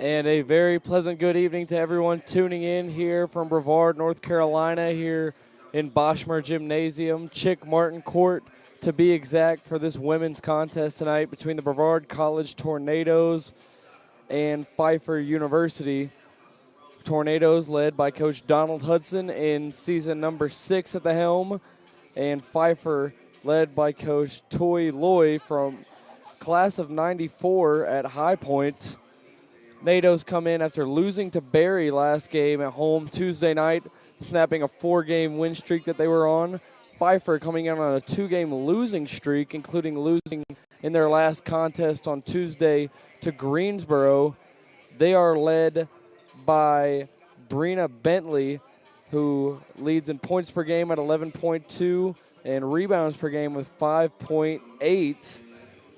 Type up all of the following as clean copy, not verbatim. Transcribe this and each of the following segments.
And a very pleasant good evening to everyone tuning in here from Brevard, North Carolina, here in Boschmer Gymnasium, Chick Martin Court, to be exact, for this women's contest tonight between the Brevard College Tornadoes and Pfeiffer University. Tornadoes led by Coach Donald Hudson in season number 6 at the helm, and Pfeiffer led by Coach Toy Loy from class of 94 at High Point. Nados come in after losing to Barry last game at home Tuesday night, snapping a 4-game win streak that they were on. Pfeiffer coming in on a 2-game losing streak, including losing in their last contest on Tuesday to Greensboro. They are led by Brina Bentley, who leads in points per game at 11.2 and rebounds per game with 5.8.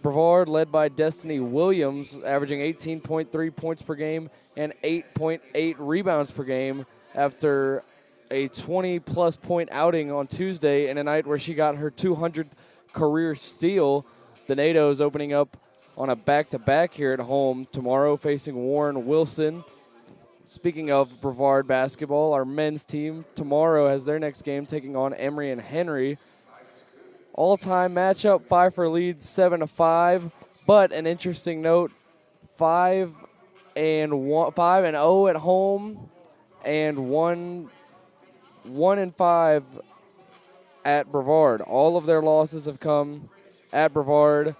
Brevard led by Destiny Williams, averaging 18.3 points per game and 8.8 rebounds per game after a 20-plus point outing on Tuesday in a night where she got her 200th career steal. The Nados opening up on a back-to-back here at home tomorrow, facing Warren Wilson. Speaking of Brevard basketball, our men's team tomorrow has their next game taking on Emory and Henry. All-time matchup, Pfeiffer leads 7-5, but an interesting note, 5-0 at home and 1-5 at Brevard. All of their losses have come at Brevard.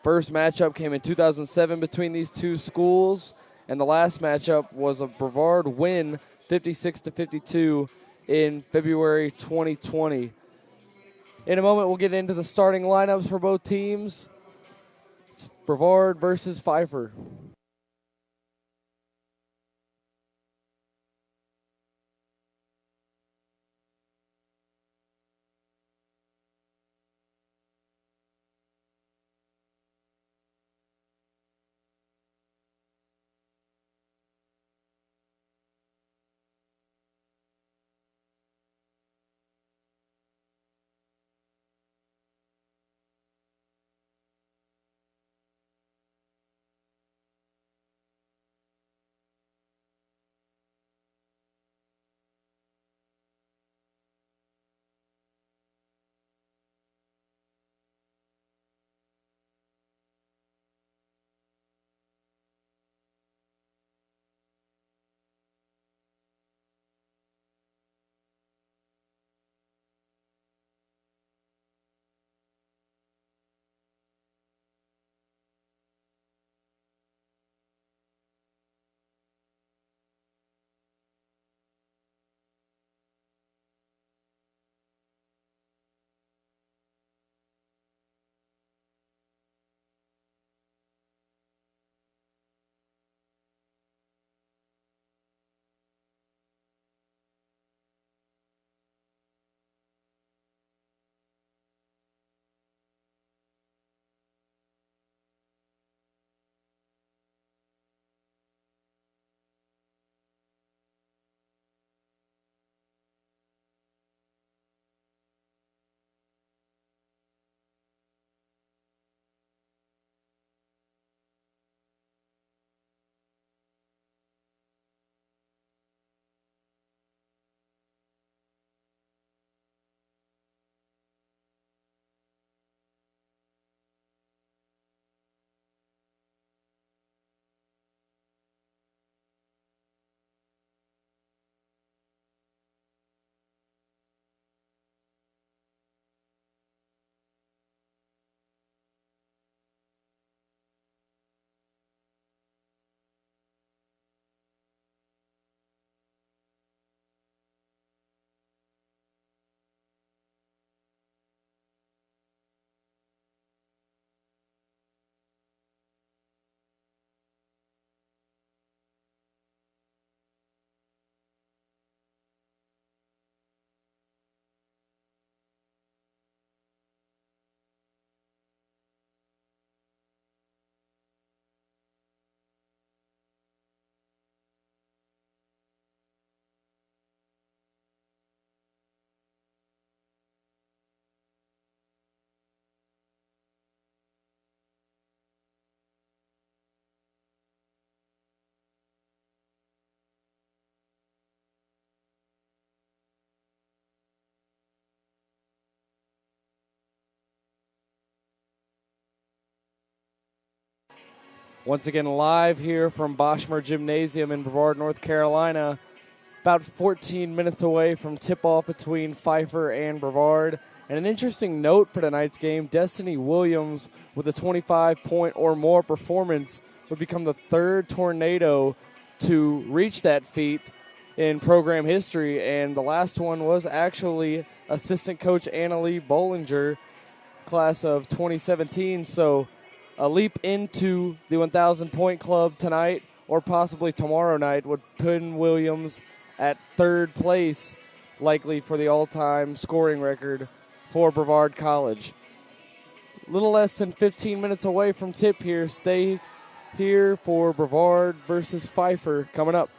First matchup came in 2007 between these two schools, and the last matchup was a Brevard win, 56-52, in February 2020. In a moment, we'll get into the starting lineups for both teams. Brevard versus Pfeiffer. Once again, live here from Boschmer Gymnasium in Brevard, North Carolina. About 14 minutes away from tip-off between Pfeiffer and Brevard. And an interesting note for tonight's game, Destiny Williams with a 25-point or more performance would become the third tornado to reach that feat in program history. And the last one was actually assistant coach Annalie Bollinger, class of 2017. So a leap into the 1,000-point club tonight or possibly tomorrow night would put Williams at third place, likely for the all-time scoring record for Brevard College. A little less than 15 minutes away from tip here. Stay here for Brevard versus Pfeiffer coming up.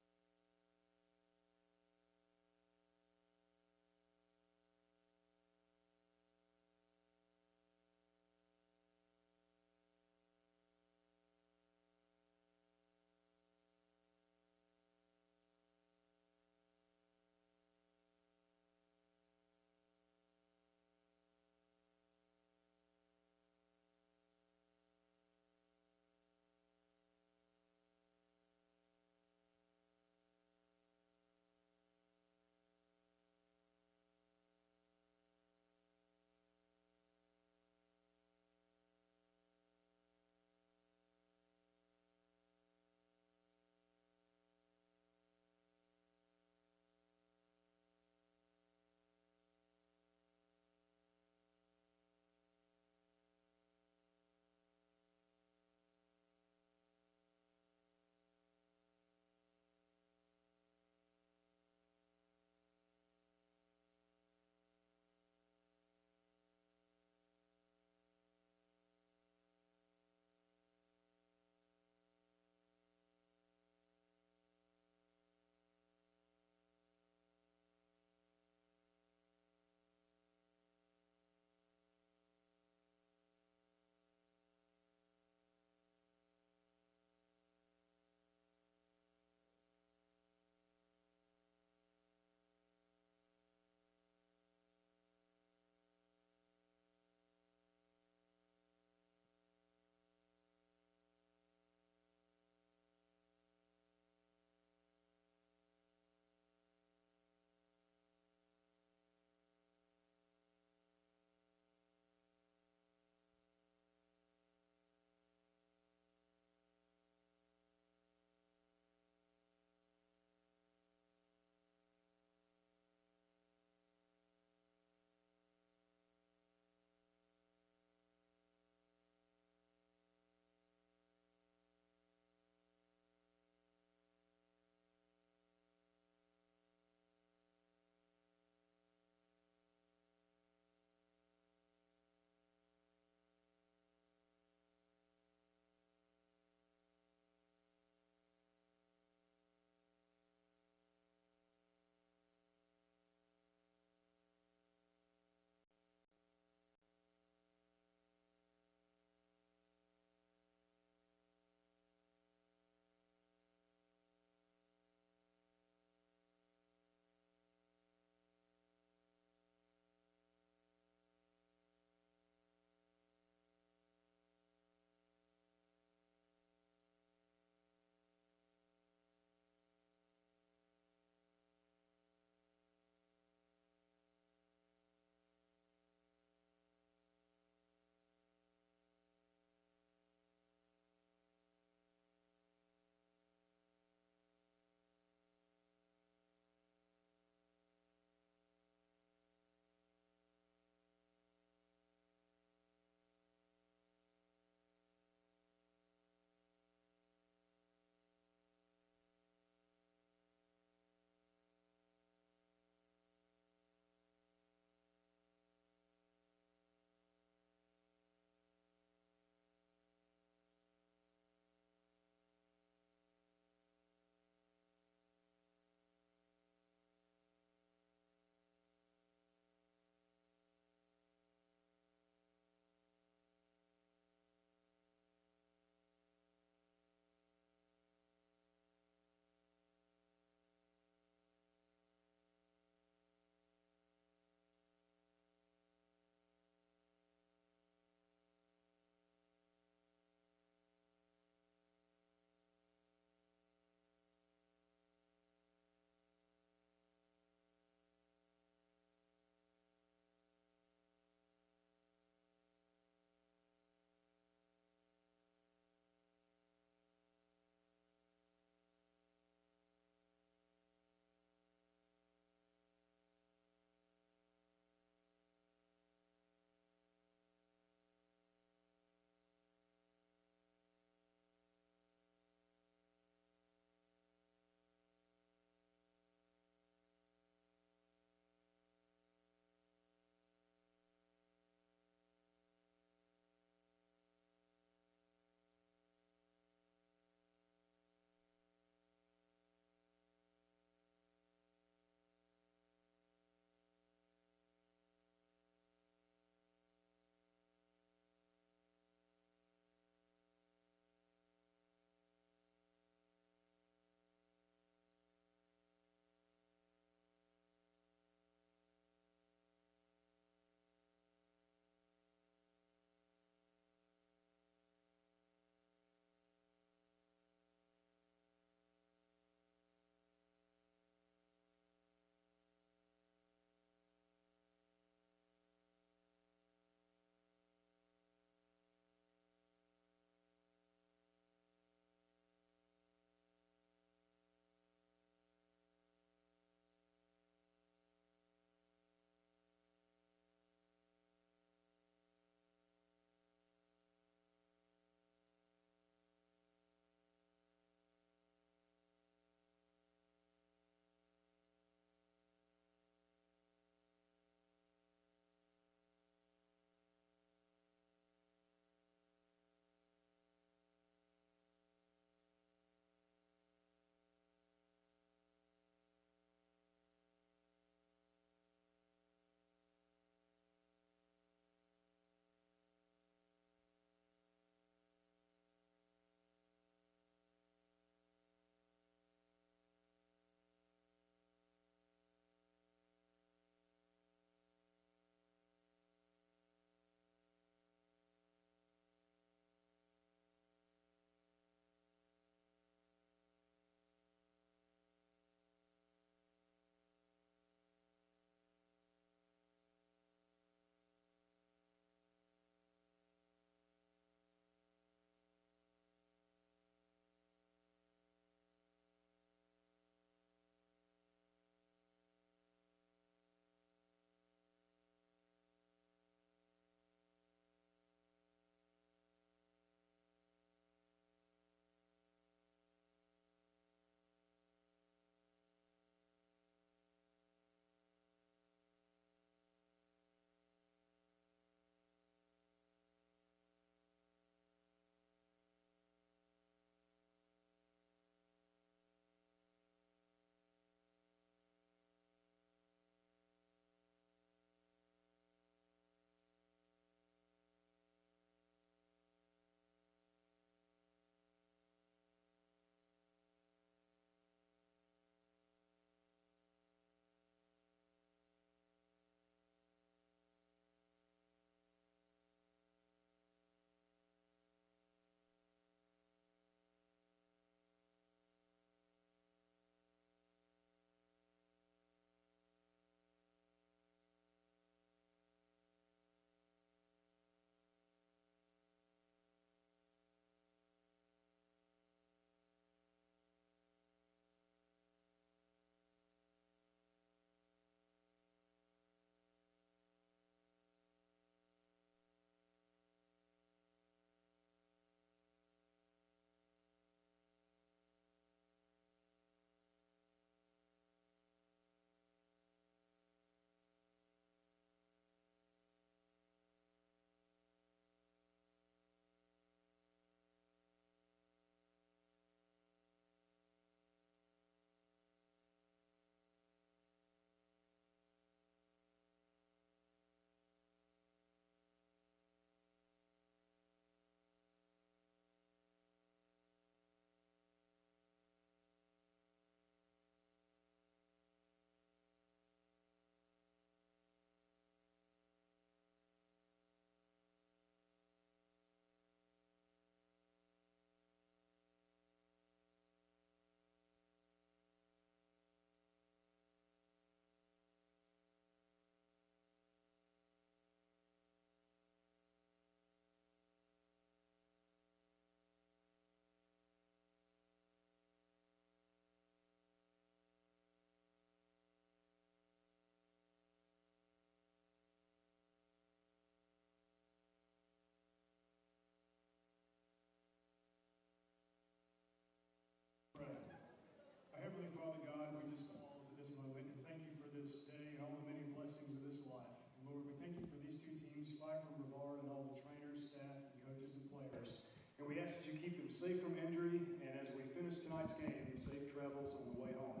ask that you keep them safe from injury, and as we finish tonight's game, safe travels on the way home.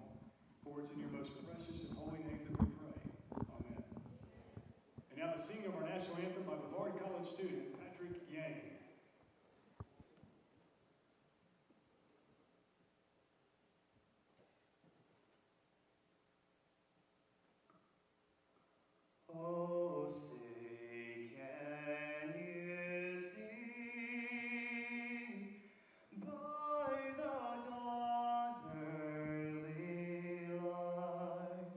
For it's in your most precious and holy name that we pray. Amen. And now the singing of our national anthem by Brevard College student Patrick Yang. Oh, say, can you see by the dawn's early light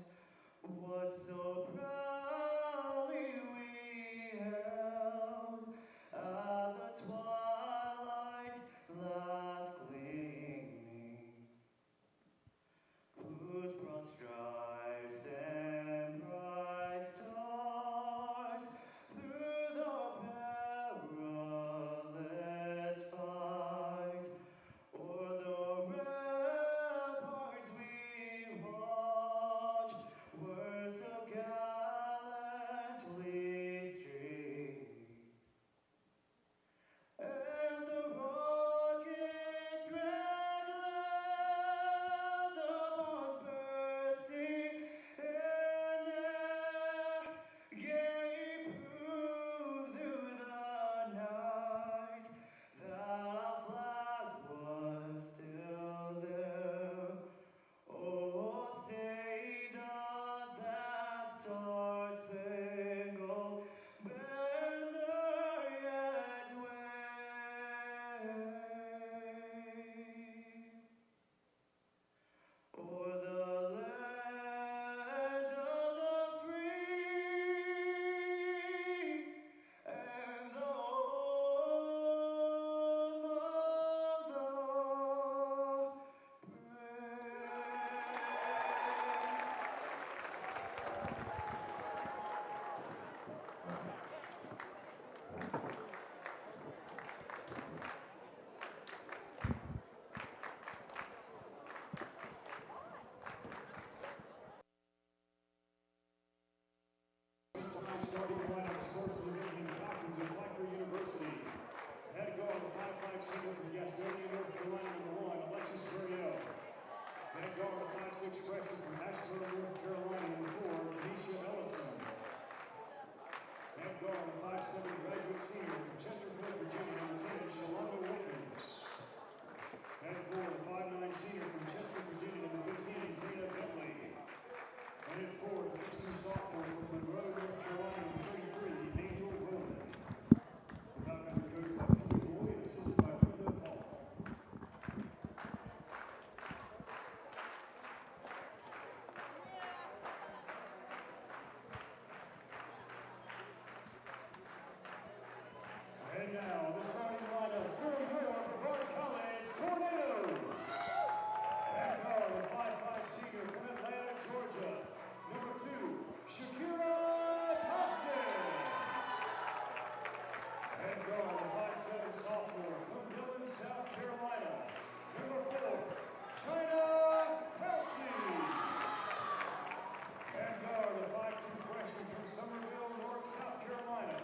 what so proudly we held at the twilight's last gleaming, whose broad stripes and bright stars through the perilous fight o'er the ramparts we watched were so gallantly streaming, and the rocket's red glare, the bombs bursting in air, gave proof through the night that our flag was still there. Oh, say does that star-spangled banner yet wave o'er the land of the free and the home of the Tonight's starting lineup sports for the Michigan Falcons of Pfeiffer University. Head guard, the 5'5" senior from Gastonia, North Carolina, #1, Alexis Ferriel. Head guard, the 5'6" freshman from Ashburn, North Carolina, #4, Tanisha Ellison. Head guard, the 5'7" graduate senior from Chesterfield, Virginia, #10, Shalonda Wilkins. Head 4, the 5'9" senior from Chester, Virginia, #15, Dana Bentley. And at 4, the 6'2" sophomore from Monroe, North Carolina, #33, Angel Roman. The Falcons are coached by Tony Boy and assisted by Brenda Paul. And now, the starting lineup for your Brevard College Tornadoes. Head guard, the 5'5" senior from Atlanta, Georgia, #2, Shakira Thompson. Head guard, the 5'7" sophomore from Dillon, South Carolina, #4, China Kelsey. Head guard, the 5'2" freshman from Summerville, North South Carolina,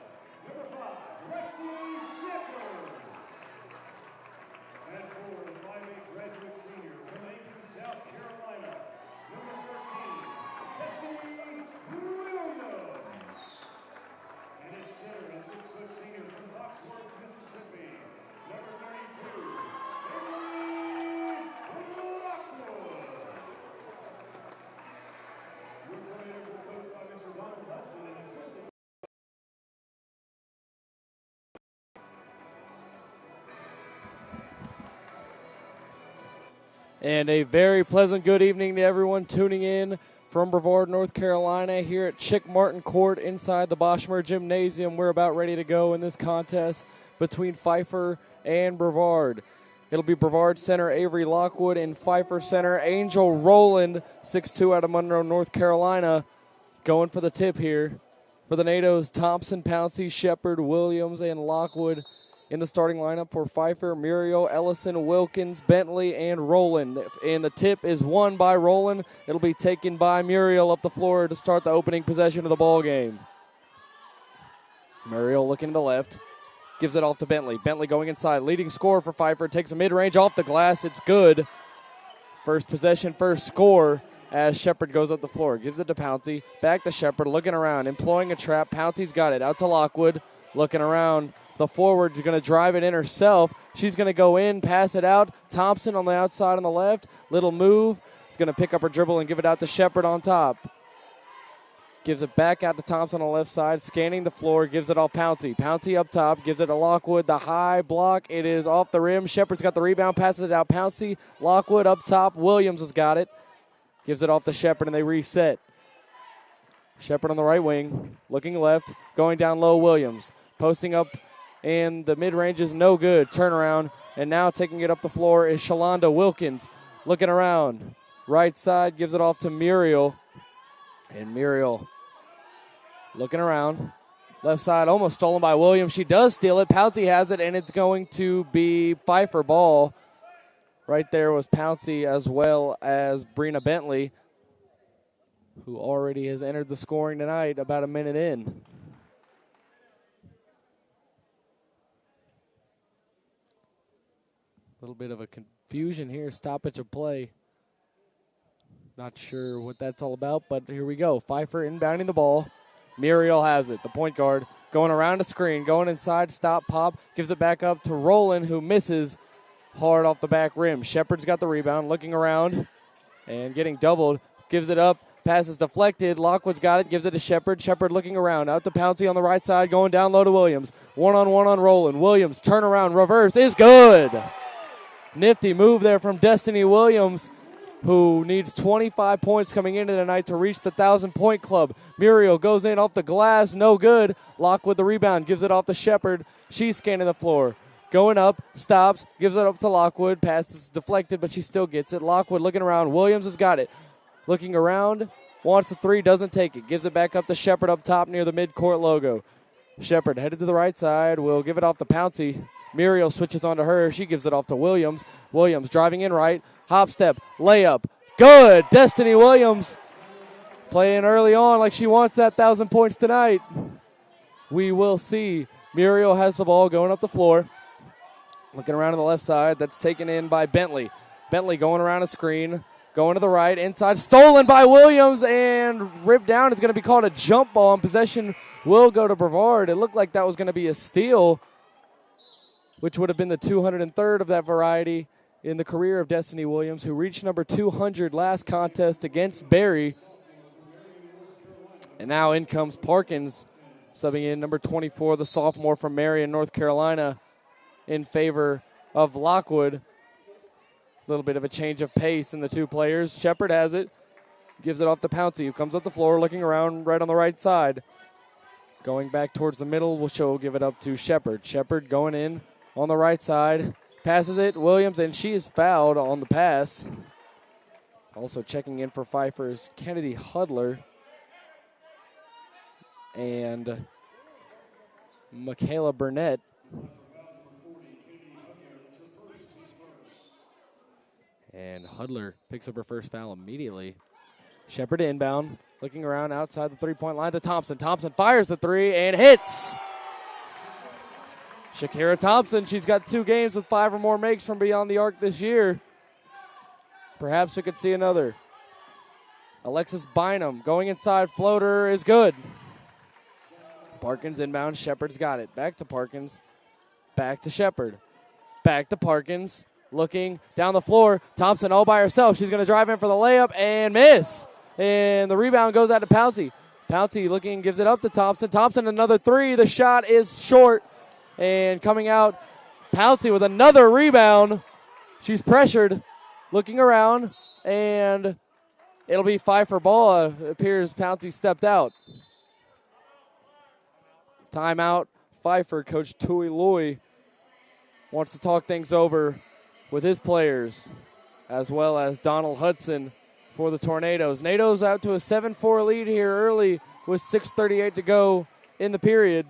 #5, Lexi Shepard. And 4, the 5'8" graduate senior from Aiken, South Carolina, #14, Tessie Williams. And at center, a 6' senior from Foxworth, Mississippi, #32, Kaylee Lockwood. Your Tornadoes were coached by Mr. Donald Hudson and assistant. And a very pleasant good evening to everyone tuning in from Brevard, North Carolina, here at Chick Martin Court inside the Boschmer Gymnasium. We're about ready to go in this contest between Pfeiffer and Brevard. It'll be Brevard center Avery Lockwood and Pfeiffer center Angel Rowland, 6'2", out of Monroe, North Carolina, going for the tip here. For the NATOs, Thompson, Pouncey, Shepard, Williams, and Lockwood. In the starting lineup for Pfeiffer, Muriel, Ellison, Wilkins, Bentley, and Rowland. And the tip is won by Rowland. It'll be taken by Muriel up the floor to start the opening possession of the ball game. Muriel looking to the left. Gives it off to Bentley. Bentley going inside. Leading scorer for Pfeiffer. Takes a mid-range off the glass. It's good. First possession, first score as Shepard goes up the floor. Gives it to Pouncey. Back to Shepard. Looking around. Employing a trap. Pouncey's got it. Out to Lockwood. Looking around. The forward is going to drive it in herself. She's going to go in, pass it out. Thompson on the outside on the left. Little move. Is going to pick up her dribble and give it out to Shepard on top. Gives it back out to Thompson on the left side, scanning the floor, gives it all Pouncey. Pouncey up top, gives it to Lockwood, the high block. It is off the rim. Shepard's got the rebound, passes it out. Pouncey, Lockwood up top. Williams has got it. Gives it off to Shepard, and they reset. Shepard on the right wing, looking left, going down low. Williams posting up, and the mid-range is no good. Turnaround, and now taking it up the floor is Shalonda Wilkins. Looking around. Right side, gives it off to Muriel. And Muriel looking around. Left side almost stolen by Williams. She does steal it. Pouncey has it, and it's going to be Pfeiffer ball. Right there was Pouncey as well as Brina Bentley, who already has entered the scoring tonight about a minute in. A little bit of a confusion here. Stoppage of play. Not sure what that's all about, but here we go. Pfeiffer inbounding the ball. Muriel has it, the point guard. Going around the screen, going inside, stop, pop. Gives it back up to Roland, who misses hard off the back rim. Shepard's got the rebound, looking around and getting doubled. Gives it up, pass is deflected. Lockwood's got it, gives it to Shepard. Shepard looking around, out to Pouncey on the right side, going down low to Williams. One-on-one on Roland. Williams, turnaround, reverse is good. Nifty move there from Destiny Williams, who needs 25 points coming into tonight to reach the 1,000-point club. Muriel goes in off the glass, no good. Lockwood the rebound, gives it off to Shepard. She's scanning the floor. Going up, stops, gives it up to Lockwood. Pass is deflected, but she still gets it. Lockwood looking around. Williams has got it. Looking around, wants the three, doesn't take it. Gives it back up to Shepard up top near the midcourt logo. Shepard headed to the right side, will give it off to Pouncey. Muriel switches on to her. She gives it off to Williams. Williams driving in right. Hop step. Layup. Good. Destiny Williams playing early on like she wants that 1,000 points tonight. We will see. Muriel has the ball going up the floor. Looking around on the left side. That's taken in by Bentley. Bentley going around a screen. Going to the right. Inside. Stolen by Williams and ripped down. It's going to be called a jump ball. And possession will go to Brevard. It looked like that was going to be a steal, which would have been the 203rd of that variety in the career of Destiny Williams, who reached number 200 last contest against Barry. And now in comes Parkins, subbing in number 24, the sophomore from Marion, North Carolina, in favor of Lockwood. A little bit of a change of pace in the two players. Shepard has it, gives it off to Pouncey, who comes up the floor looking around right on the right side. Going back towards the middle, she'll give it up to Shepard. Shepard going in on the right side, passes it, Williams, and she is fouled on the pass. Also checking in for Pfeiffer's Kennedy Hudler and Michaela Burnett. And Hudler picks up her first foul immediately. Shepard inbound, looking around outside the three-point line to Thompson. Thompson fires the three and hits. Shakira Thompson, she's got 2 games with 5 or more makes from beyond the arc this year. Perhaps we could see another. Alexis Bynum going inside, floater is good. Parkins inbound, Shepard's got it. Back to Parkins, back to Shepard, back to Parkins, looking down the floor. Thompson all by herself. She's going to drive in for the layup and miss. And the rebound goes out to Pouncey. Pouncey looking, gives it up to Thompson. Thompson another 3. The shot is short. And coming out, Pouncey with another rebound. She's pressured, looking around, and it'll be Pfeiffer ball. It appears Pouncey stepped out. Timeout. Pfeiffer, Coach Tui Loy wants to talk things over with his players, as well as Donald Hudson for the Tornadoes. Nados out to a 7-4 lead here early with 6:38 to go in the period.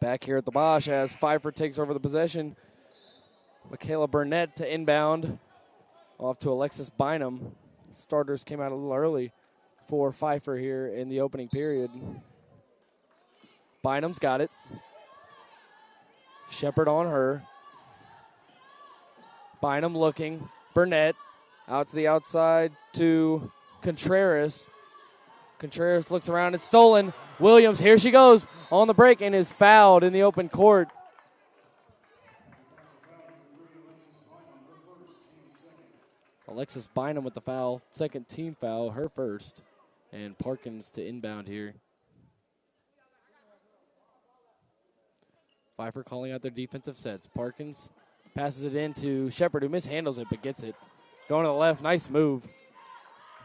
Back here at the Bosch as Pfeiffer takes over the possession. Michaela Burnett to inbound. Off to Alexis Bynum. Starters came out a little early for Pfeiffer here in the opening period. Bynum's got it. Shepard on her. Bynum looking. Burnett out to the outside to Contreras. Contreras looks around. It's stolen. Williams, here she goes on the break and is fouled in the open court. Alexis Bynum with the foul. Second team foul, her first. And Parkins to inbound here. Pfeiffer calling out their defensive sets. Parkins passes it in to Shepard, who mishandles it but gets it. Going to the left, nice move.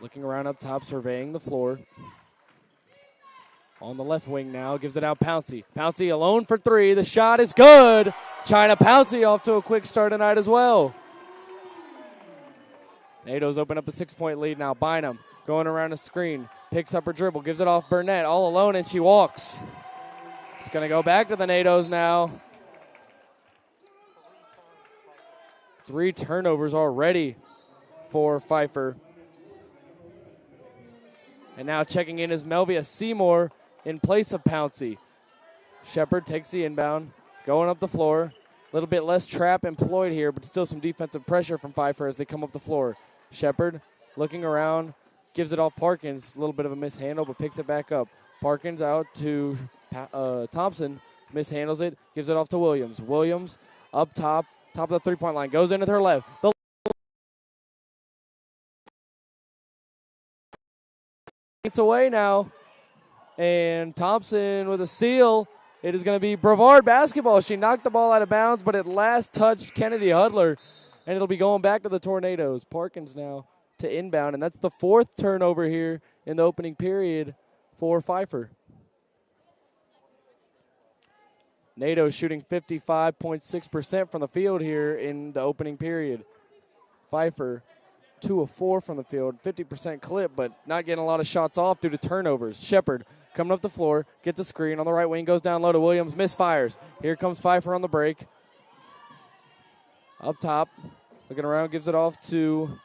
Looking around up top, surveying the floor. On the left wing now, gives it out Pouncey. Pouncey alone for three. The shot is good. China Pouncey off to a quick start tonight as well. NATO's open up a 6-point lead now. Bynum going around the screen. Picks up her dribble, gives it off Burnett all alone, and she walks. It's going to go back to the NATO's now. 3 turnovers already for Pfeiffer. And now checking in is Melvia Seymour in place of Pouncey. Shepard takes the inbound, going up the floor. A little bit less trap employed here, but still some defensive pressure from Pfeiffer as they come up the floor. Shepard looking around, gives it off Parkins. A little bit of a mishandle, but picks it back up. Parkins out to Thompson, mishandles it, gives it off to Williams. Williams up top of the three-point line, goes into her left. It's away now, and Thompson with a steal. It is going to be Brevard basketball. She knocked the ball out of bounds, but it last touched Kennedy Hudler, and it'll be going back to the Tornadoes. Parkins now to inbound, and that's the 4th turnover here in the opening period for Pfeiffer. NATO shooting 55.6% from the field here in the opening period. Pfeiffer 2 of 4 from the field, 50% clip, but not getting a lot of shots off due to turnovers. Shepard coming up the floor, gets a screen on the right wing, goes down low to Williams, misfires. Here comes Pfeiffer on the break. Up top, looking around, gives it off to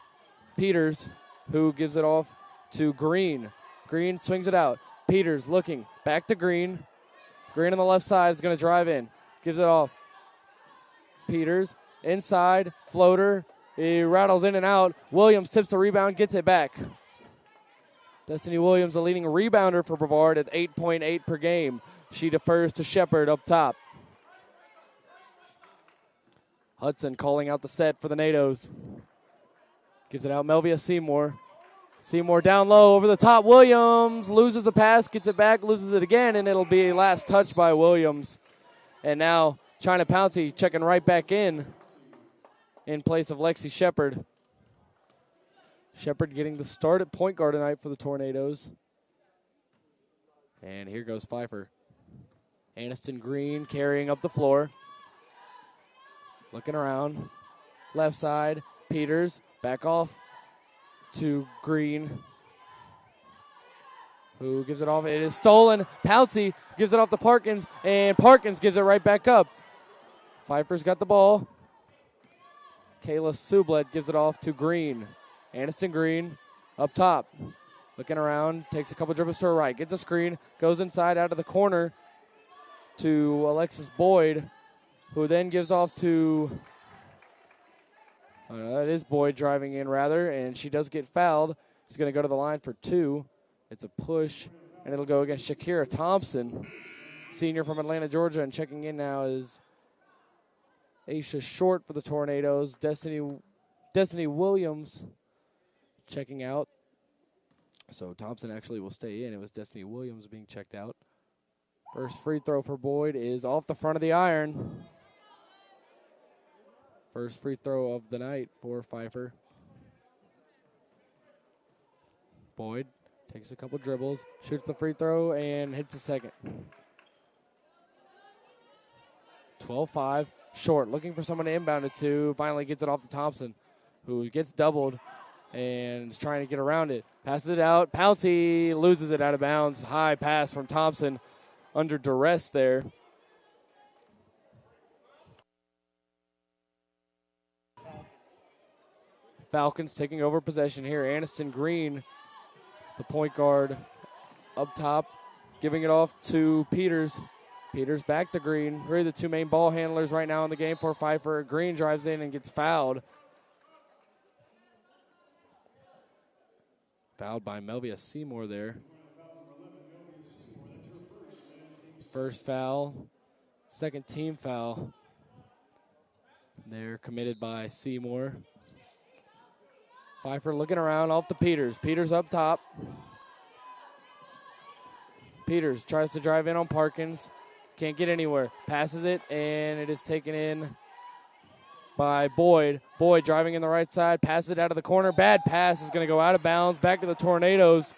Peters, who gives it off to Green. Green swings it out. Peters looking, back to Green. Green on the left side is going to drive in, gives it off. Peters, inside, floater. He rattles in and out. Williams tips the rebound, gets it back. Destiny Williams, a leading rebounder for Brevard at 8.8 per game. She defers to Shepard up top. Hudson calling out the set for the NATOs. Gives it out, Melvia Seymour. Seymour down low, over the top. Williams loses the pass, gets it back, loses it again, and it'll be last touch by Williams. And now China Pouncey checking right back in place of Lexi Shepard. Shepard getting the start at point guard tonight for the Tornadoes. And here goes Pfeiffer. Aniston Green carrying up the floor. Looking around. Left side, Peters, back off to Green, who gives it off. It is stolen. Pouncey gives it off to Parkins, and Parkins gives it right back up. Pfeiffer's got the ball. Kayla Sublet gives it off to Green. Aniston Green up top. Looking around, takes a couple dribbles to her right, gets a screen, goes inside out of the corner to Alexis Boyd, who then gives off to, that is Boyd driving in rather, and she does get fouled. She's going to go to the line for 2. It's a push, and it'll go against Shakira Thompson, senior from Atlanta, Georgia, and checking in now is Aisha Short for the Tornadoes. Destiny Williams checking out. So Thompson actually will stay in. It was Destiny Williams being checked out. First free throw for Boyd is off the front of the iron. First free throw of the night for Pfeiffer. Boyd takes a couple dribbles, shoots the free throw, and hits the second. 12-5. Short, looking for someone to inbound it to. Finally gets it off to Thompson, who gets doubled and is trying to get around it. Passes it out. Pouncey loses it out of bounds. High pass from Thompson under duress there. Falcons taking over possession here. Aniston Green, the point guard, up top, giving it off to Peters. Peters back to Green. Really the two main ball handlers right now in the game for Pfeiffer. Green drives in and gets fouled. Fouled by Melvia Seymour there. First foul, second team foul. They're committed by Seymour. Pfeiffer looking around off to Peters. Peters up top. Peters tries to drive in on Parkins. Can't get anywhere. Passes it, and it is taken in by Boyd. Boyd driving in the right side. Passes it out of the corner. Bad pass is going to go out of bounds. Back to the Tornadoes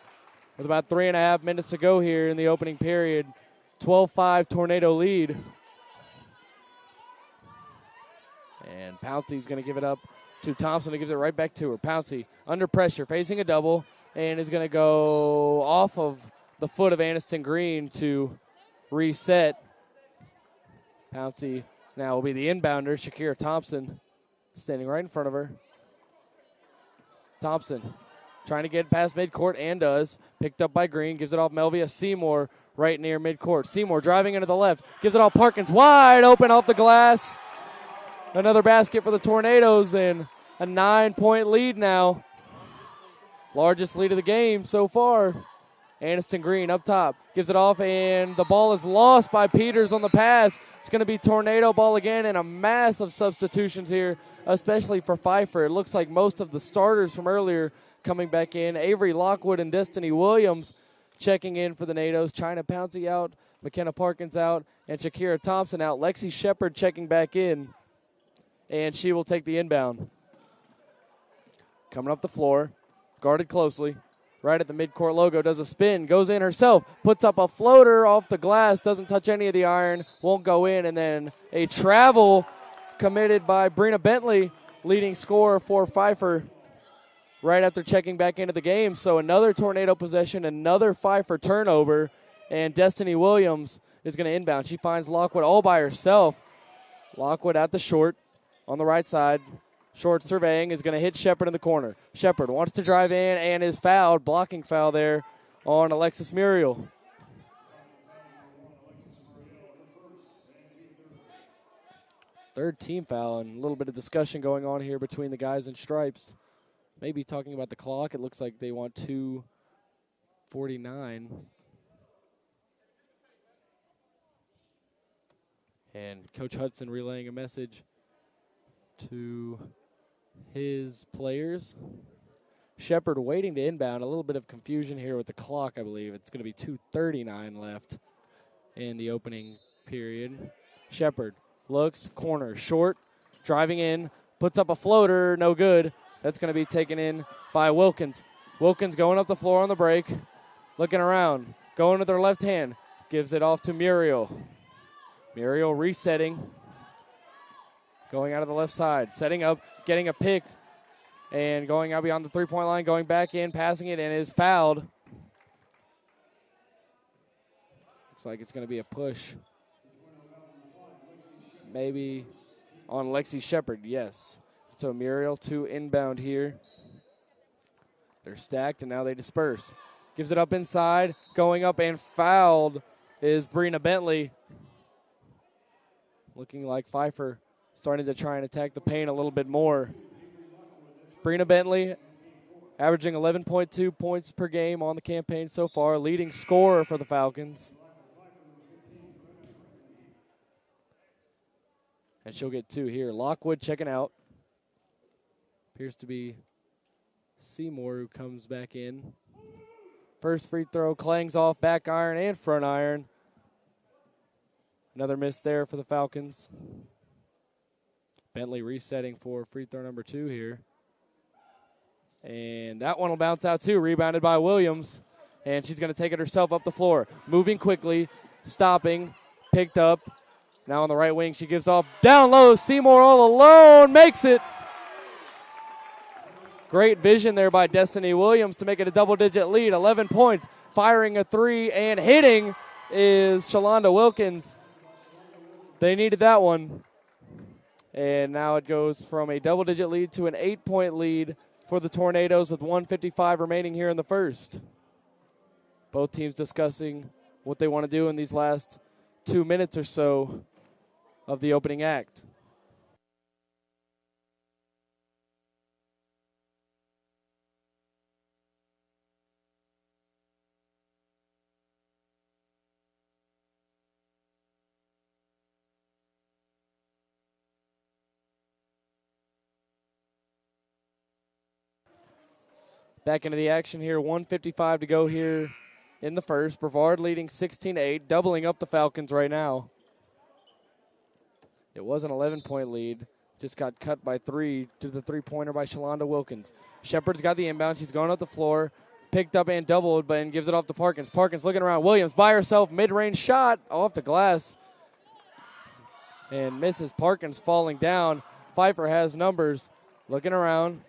with about 3.5 minutes to go here in the opening period. 12-5 Tornado lead. And Pouncey's going to give it up to Thompson, who gives it right back to her. Pouncey under pressure, facing a double, and is going to go off of the foot of Aniston Green to reset. Pouncey now will be the inbounder. Shakira Thompson standing right in front of her. Thompson trying to get past midcourt and does. Picked up by Green, gives it off Melvia Seymour right near midcourt. Seymour driving into the left, gives it off Parkins wide open off the glass. Another basket for the Tornadoes and a 9-point lead now. Largest lead of the game so far. Aniston Green up top, gives it off, and the ball is lost by Peters on the pass. It's going to be Tornado ball again, and a massive substitutions here, especially for Pfeiffer. It looks like most of the starters from earlier coming back in. Avery Lockwood and Destiny Williams checking in for the Nados. China Pouncey out, McKenna Parkins out, and Shakira Thompson out. Lexi Shepard checking back in, and she will take the inbound. Coming up the floor, guarded closely. Right at the midcourt logo, does a spin, goes in herself, puts up a floater off the glass, doesn't touch any of the iron, won't go in, and then a travel committed by Brina Bentley, leading scorer for Pfeiffer, right after checking back into the game. So another Tornado possession, another Pfeiffer turnover, and Destiny Williams is going to inbound. She finds Lockwood all by herself. Lockwood at the short on the right side. Short surveying is going to hit Shepard in the corner. Shepard wants to drive in and is fouled. Blocking foul there on Alexis Muriel. Third team foul, and a little bit of discussion going on here between the guys in stripes. Maybe talking about the clock. It looks like they want 2:49. And Coach Hudson relaying a message to his players. Shepard waiting to inbound. A little bit of confusion here with the clock, I believe. It's going to be 2:39 left in the opening period. Shepard looks, corner, short, driving in, puts up a floater, no good. That's going to be taken in by Wilkins. Wilkins going up the floor on the break, looking around, going with her left hand, gives it off to Muriel. Muriel resetting. Going out of the left side, setting up, getting a pick, and going out beyond the three-point line, going back in, passing it, and is fouled. Looks like it's going to be a push. Maybe on Lexi Shepard, yes. So Muriel to inbound here. They're stacked, and now they disperse. Gives it up inside, going up and fouled is Brina Bentley. Looking like Pfeiffer starting to try and attack the paint a little bit more. Brina Bentley averaging 11.2 points per game on the campaign so far, leading scorer for the Falcons. And she'll get 2 here. Lockwood checking out. Appears to be Seymour who comes back in. First free throw clangs off back iron and front iron. Another miss there for the Falcons. Bentley resetting for free throw number 2 here. And that one will bounce out too, rebounded by Williams. And she's going to take it herself up the floor. Moving quickly, stopping, picked up. Now on the right wing, she gives off down low. Seymour all alone, makes it. Great vision there by Destiny Williams to make it a double-digit lead, 11 points. Firing a 3 and hitting is Shalonda Wilkins. They needed that one. And now it goes from a double-digit lead to an 8-point lead for the Tornadoes with 1:55 remaining here in the first. Both teams discussing what they want to do in these last 2 minutes or so of the opening act. Back into the action here, 1:55 to go here in the first. Brevard leading 16-8, doubling up the Falcons right now. It was an 11-point lead. Just got cut by 3 to the three-pointer by Shalonda Wilkins. Shepard's got the inbound. She's going up the floor. Picked up and doubled, but and gives it off to Parkins. Parkins looking around. Williams by herself. Mid-range shot off the glass. And misses. Parkins falling down. Pfeiffer has numbers. Looking around.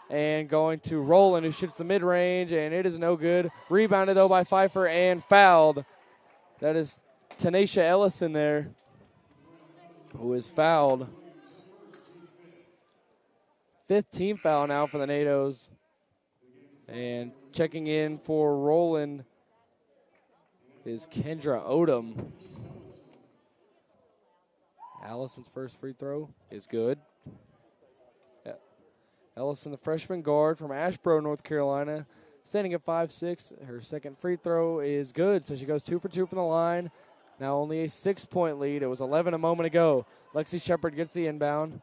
And going to Roland, who shoots the mid-range, and it is no good. Rebounded, though, by Pfeiffer and fouled. That is Tanisha Ellison there, who is fouled. 5th team foul now for the NATOs. And checking in for Roland is Kendra Odom. Allison's first free throw is good. Ellison, the freshman guard from Asheboro, North Carolina, standing at 5'6". Her second free throw is good, so she goes 2 for 2 from the line. Now only a 6-point lead. It was 11 a moment ago. Lexi Shepard gets the inbound.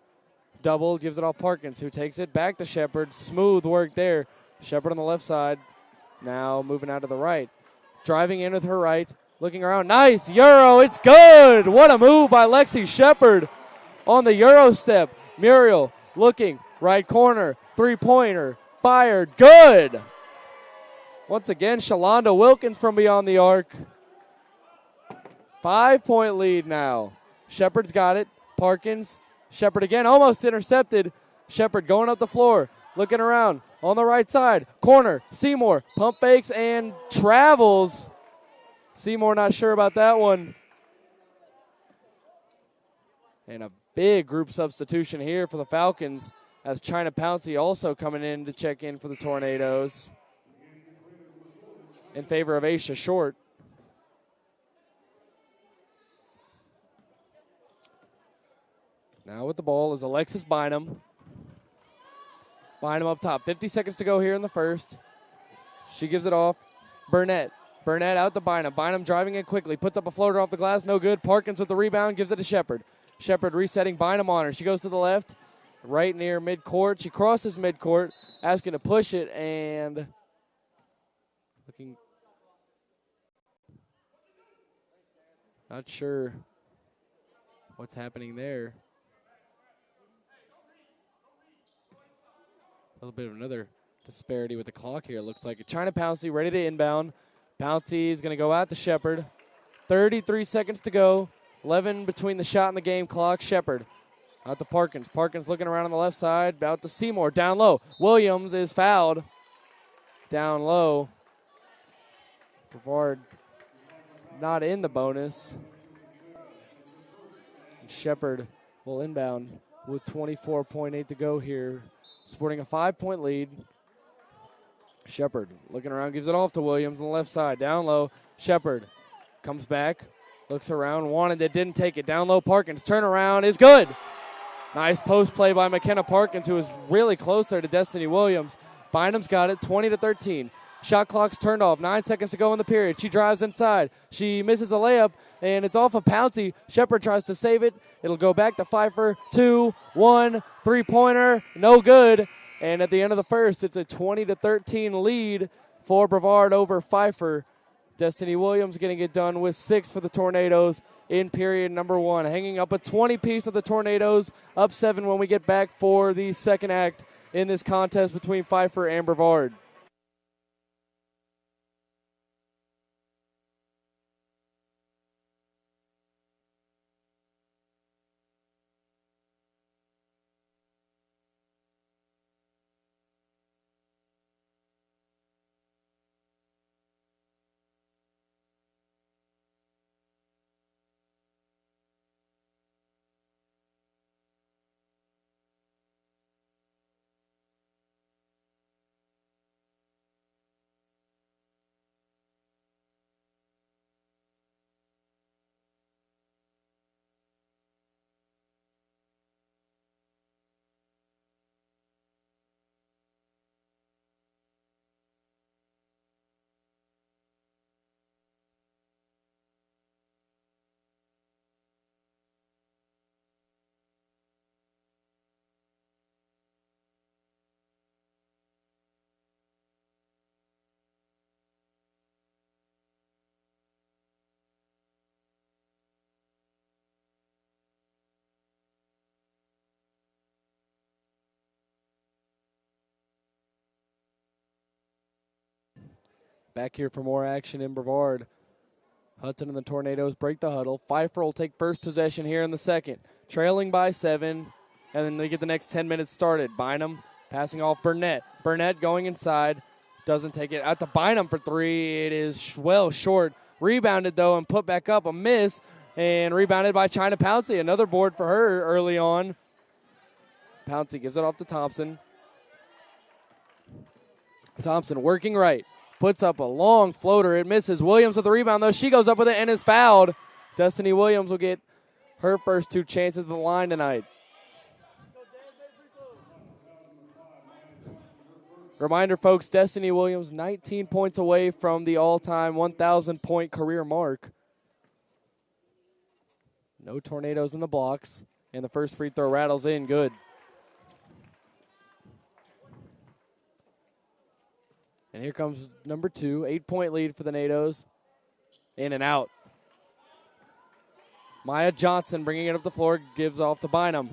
Double, gives it off Parkins, who takes it back to Shepard. Smooth work there. Shepard on the left side. Now moving out to the right. Driving in with her right. Looking around. Nice. Euro. It's good. What a move by Lexi Shepard on the Euro step. Muriel looking. Right corner, three-pointer, fired, good. Once again, Shalonda Wilkins from beyond the arc. 5-point lead now. Shepard's got it. Parkins, Shepard again, almost intercepted. Shepard going up the floor, looking around on the right side. Corner, Seymour, pump fakes and travels. Seymour not sure about that one. And a big group substitution here for the Falcons, as China Pouncey also coming in to check in for the Tornadoes in favor of Aisha Short. Now with the ball is Alexis Bynum. Bynum up top. 50 seconds to go here in the first. She gives it off. Burnett. Burnett out to Bynum. Bynum driving in quickly. Puts up a floater off the glass. No good. Parkins with the rebound. Gives it to Shepard. Shepard resetting. Bynum on her. She goes to the left. Right near midcourt. She crosses midcourt, asking to push it, and looking not sure what's happening there. A little bit of another disparity with the clock here. It looks like China Pouncey ready to inbound. Pouncey is going to go out to Shepard. 33 seconds to go. 11 between the shot and the game clock. Shepard. Out to Parkins. Parkins looking around on the left side. Out to Seymour. Down low. Williams is fouled. Down low. Brevard not in the bonus. Shepard will inbound with 24.8 to go here. Sporting a 5-point lead. Shepard looking around. Gives it off to Williams on the left side. Down low. Shepard comes back. Looks around. Wanted it. Didn't take it. Down low. Parkins. Turnaround is good. Nice post play by McKenna Parkins, who is really close there to Destiny Williams. Bynum's got it, 20-13. Shot clock's turned off, 9 seconds to go in the period. She drives inside. She misses a layup, and it's off of Pouncey. Shepard tries to save it. It'll go back to Pfeiffer. 2-1, three-pointer, no good. And at the end of the first, it's a 20-13 lead for Brevard over Pfeiffer. Destiny Williams getting it done with 6 for the Tornadoes in period number 1. Hanging up a 20-piece of the Tornadoes, up 7 when we get back for the second act in this contest between Pfeiffer and Brevard. Back here for more action in Brevard. Hudson and the Tornadoes break the huddle. Pfeiffer will take first possession here in the second. Trailing by 7, and then they get the next 10 minutes started. Bynum passing off Burnett. Burnett going inside. Doesn't take it out to Bynum for 3. It is well short. Rebounded, though, and put back up. A miss, and rebounded by China Pouncey. Another board for her early on. Pouncey gives it off to Thompson. Thompson working right. Puts up a long floater. It misses. Williams with the rebound, though. She goes up with it and is fouled. Destiny Williams will get her first 2 chances at the line tonight. Reminder, folks, Destiny Williams 19 points away from the all-time 1,000-point career mark. No Tornadoes in the blocks, and the first free throw rattles in good. And here comes number 2, 8-point lead for the Nados. In and out. Maya Johnson bringing it up the floor, gives off to Bynum.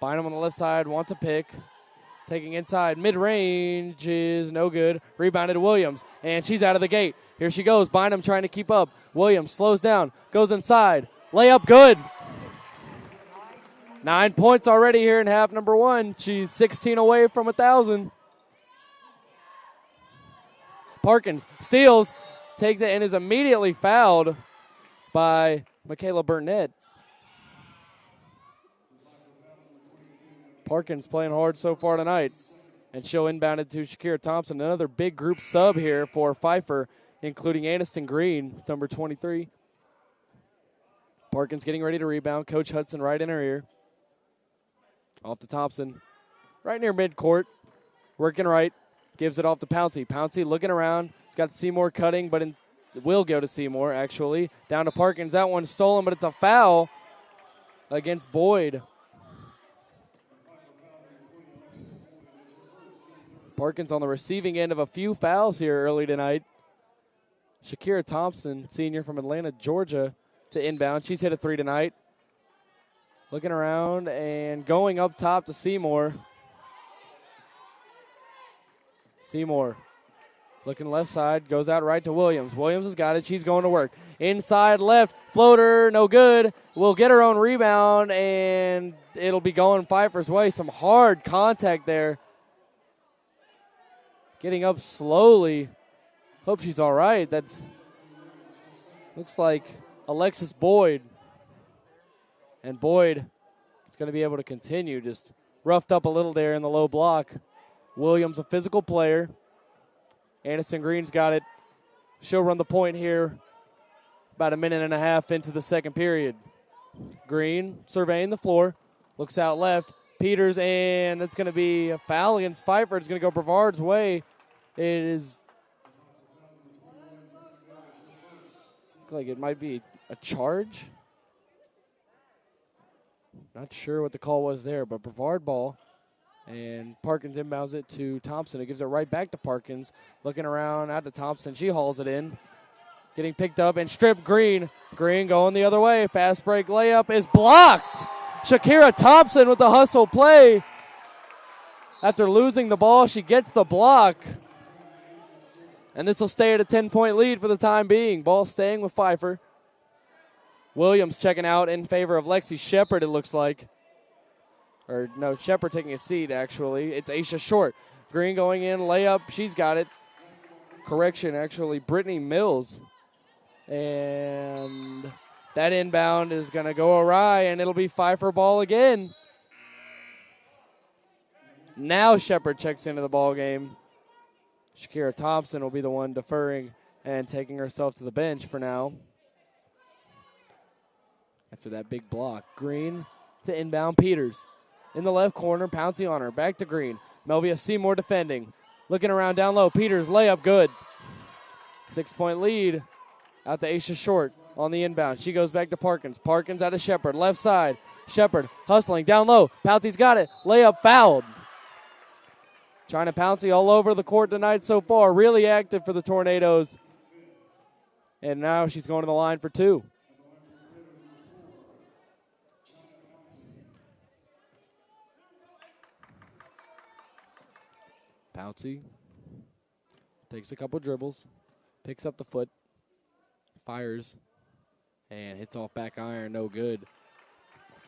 Bynum on the left side wants a pick. Taking inside, mid-range is no good. Rebounded to Williams, and she's out of the gate. Here she goes, Bynum trying to keep up. Williams slows down, goes inside. Layup good. 9 points already here in half number 1. She's 16 away from 1,000. Parkins steals, takes it, and is immediately fouled by Michaela Burnett. Parkins playing hard so far tonight. And she'll inbound it to Shakira Thompson. Another big group sub here for Pfeiffer, including Aniston Green, number 23. Parkins getting ready to rebound. Coach Hudson right in her ear. Off to Thompson. Right near midcourt. Working right. Gives it off to Pouncey. Pouncey looking around. He's got Seymour cutting, but it will go to Seymour, actually. Down to Parkins. That one's stolen, but it's a foul against Boyd. Parkins on the receiving end of a few fouls here early tonight. Shakira Thompson, senior from Atlanta, Georgia, to inbound. She's hit a 3 tonight. Looking around and going up top to Seymour. Seymour looking left side, goes out right to Williams. Williams has got it. She's going to work. Inside left, floater, no good. Will get her own rebound, and it'll be going Pfeiffer's way. Some hard contact there. Getting up slowly. Hope she's all right. That's looks like Alexis Boyd. And Boyd is going to be able to continue. Just roughed up a little there in the low block. Williams, a physical player. Aniston Green's got it. She'll run the point here about a minute and a half into the second period. Green surveying the floor. Looks out left. Peters, and that's going to be a foul against Pfeiffer. It's going to go Brevard's way. It is like it might be a charge. Not sure what the call was there, but Brevard ball. And Parkins inbounds it to Thompson. It gives it right back to Parkins. Looking around out to Thompson. She hauls it in. Getting picked up and stripped Green. Green going the other way. Fast break layup is blocked. Shakira Thompson with the hustle play. After losing the ball, she gets the block. And this will stay at a 10-point lead for the time being. Ball staying with Pfeiffer. Williams checking out in favor of Lexi Shepard, it looks like. Or no, Shepard taking a seat, actually. It's Aisha Short. Green going in, layup. She's got it. Correction, actually, Brittany Mills. And that inbound is going to go awry, and it'll be Pfeiffer ball again. Now Shepard checks into the ball game. Shakira Thompson will be the one deferring and taking herself to the bench for now. After that big block. Green to inbound Peters. In the left corner, Pouncey on her. Back to Green. Melvia Seymour defending. Looking around down low. Peters, layup good. 6-point lead. Out to Aisha Short on the inbound. She goes back to Parkins. Parkins out of Shepard. Left side. Shepard hustling down low. Pouncey's got it. Layup fouled. China Pouncey all over the court tonight so far. Really active for the Tornadoes. And now she's going to the line for 2. Pouncey Takes a couple dribbles. Picks up the foot. Fires. And hits off back iron. No good.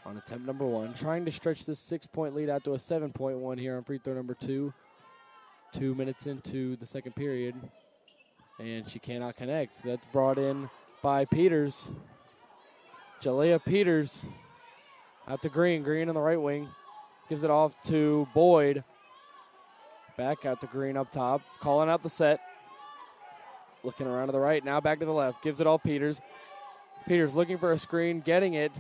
On attempt number 1. Trying to stretch this 6-point lead out to a 7-point one here on free throw number 2. 2 minutes into the second period. And she cannot connect. That's brought in by Peters. Jalea Peters out to Green. Green on the right wing. Gives it off to Boyd. Back out to Green up top. Calling out the set. Looking around to the right. Now back to the left. Gives it off Peters. Peters looking for a screen. Getting it.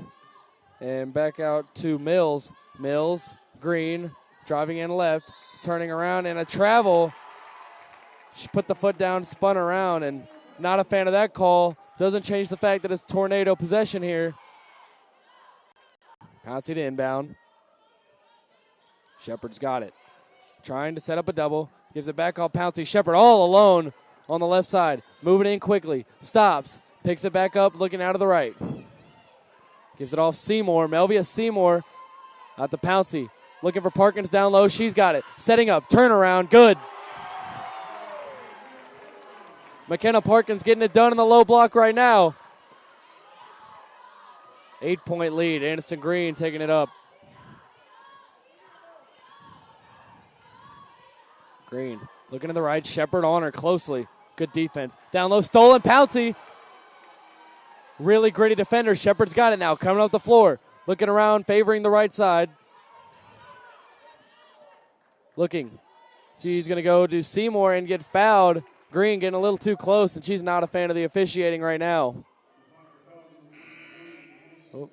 And back out to Mills. Mills. Green. Driving in left. Turning around and a travel. She put the foot down. Spun around. And not a fan of that call. Doesn't change the fact that it's tornado possession here. Pouncey to inbound. Shepard's got it. Trying to set up a double. Gives it back off Pouncey. Shepard all alone on the left side. Moving in quickly. Stops. Picks it back up. Looking out of the right. Gives it off Seymour. Melvia Seymour out to Pouncey. Looking for Parkins down low. She's got it. Setting up. Turnaround. Good. McKenna Parkins getting it done in the low block right now. 8-point lead. Anderson Green taking it up. Green looking to the right. Shepard on her closely. Good defense. Down low. Stolen. Pouncey. Really gritty defender. Shepard's got it now. Coming up the floor. Looking around. Favoring the right side. Looking. She's going to go to Seymour and get fouled. Green getting a little too close, and she's not a fan of the officiating right now. Oh.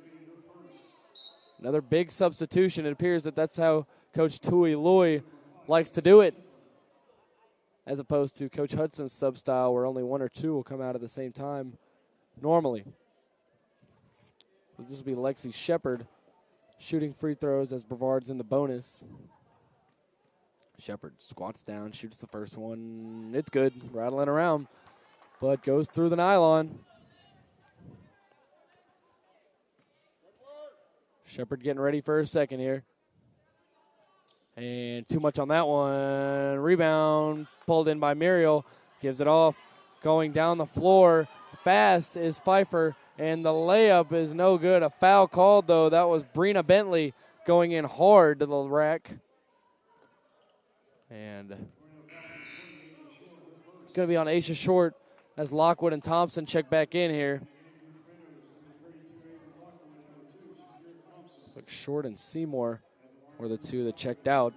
Another big substitution. It appears that that's how Coach Tui Loy likes to do it, as opposed to Coach Hudson's sub style where only 1 or 2 will come out at the same time normally. So this will be Lexi Shepard shooting free throws as Brevard's in the bonus. Shepard squats down, shoots the first one. It's good, rattling around, but goes through the nylon. Shepard getting ready for a second here. And too much on that one. Rebound pulled in by Muriel. Gives it off. Going down the floor fast is Pfeiffer. And the layup is no good. A foul called, though. That was Brina Bentley going in hard to the rack. And it's going to be on Aisha Short as Lockwood and Thompson check back in here. Looks like Short and Seymour were the 2 that checked out.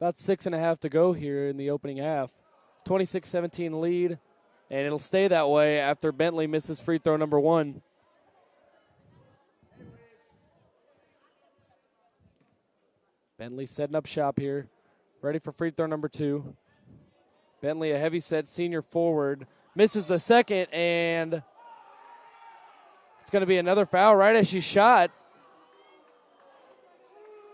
About 6.5 to go here in the opening half. 26-17 lead, and it'll stay that way after Bentley misses free throw number 1. Bentley setting up shop here. Ready for free throw number 2. Bentley, a heavy set senior forward. Misses the second, and it's going to be another foul right as she shot.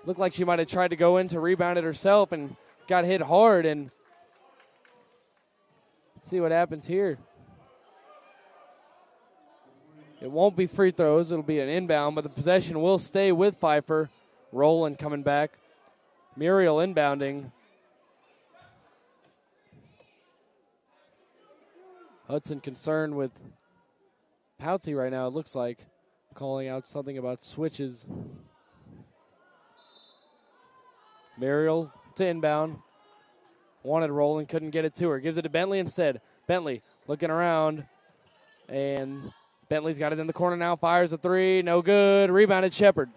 Looked like she might have tried to go in to rebound it herself and got hit hard. And let's see what happens here. It won't be free throws. It'll be an inbound, but the possession will stay with Pfeiffer. Rowland coming back. Muriel inbounding. Hudson concerned with Pouncey right now, it looks like. Calling out something about switches. Muriel to inbound. Wanted Rowland, couldn't get it to her. Gives it to Bentley instead. Bentley looking around. And Bentley's got it in the corner now. Fires a 3. No good. Rebounded Shepard.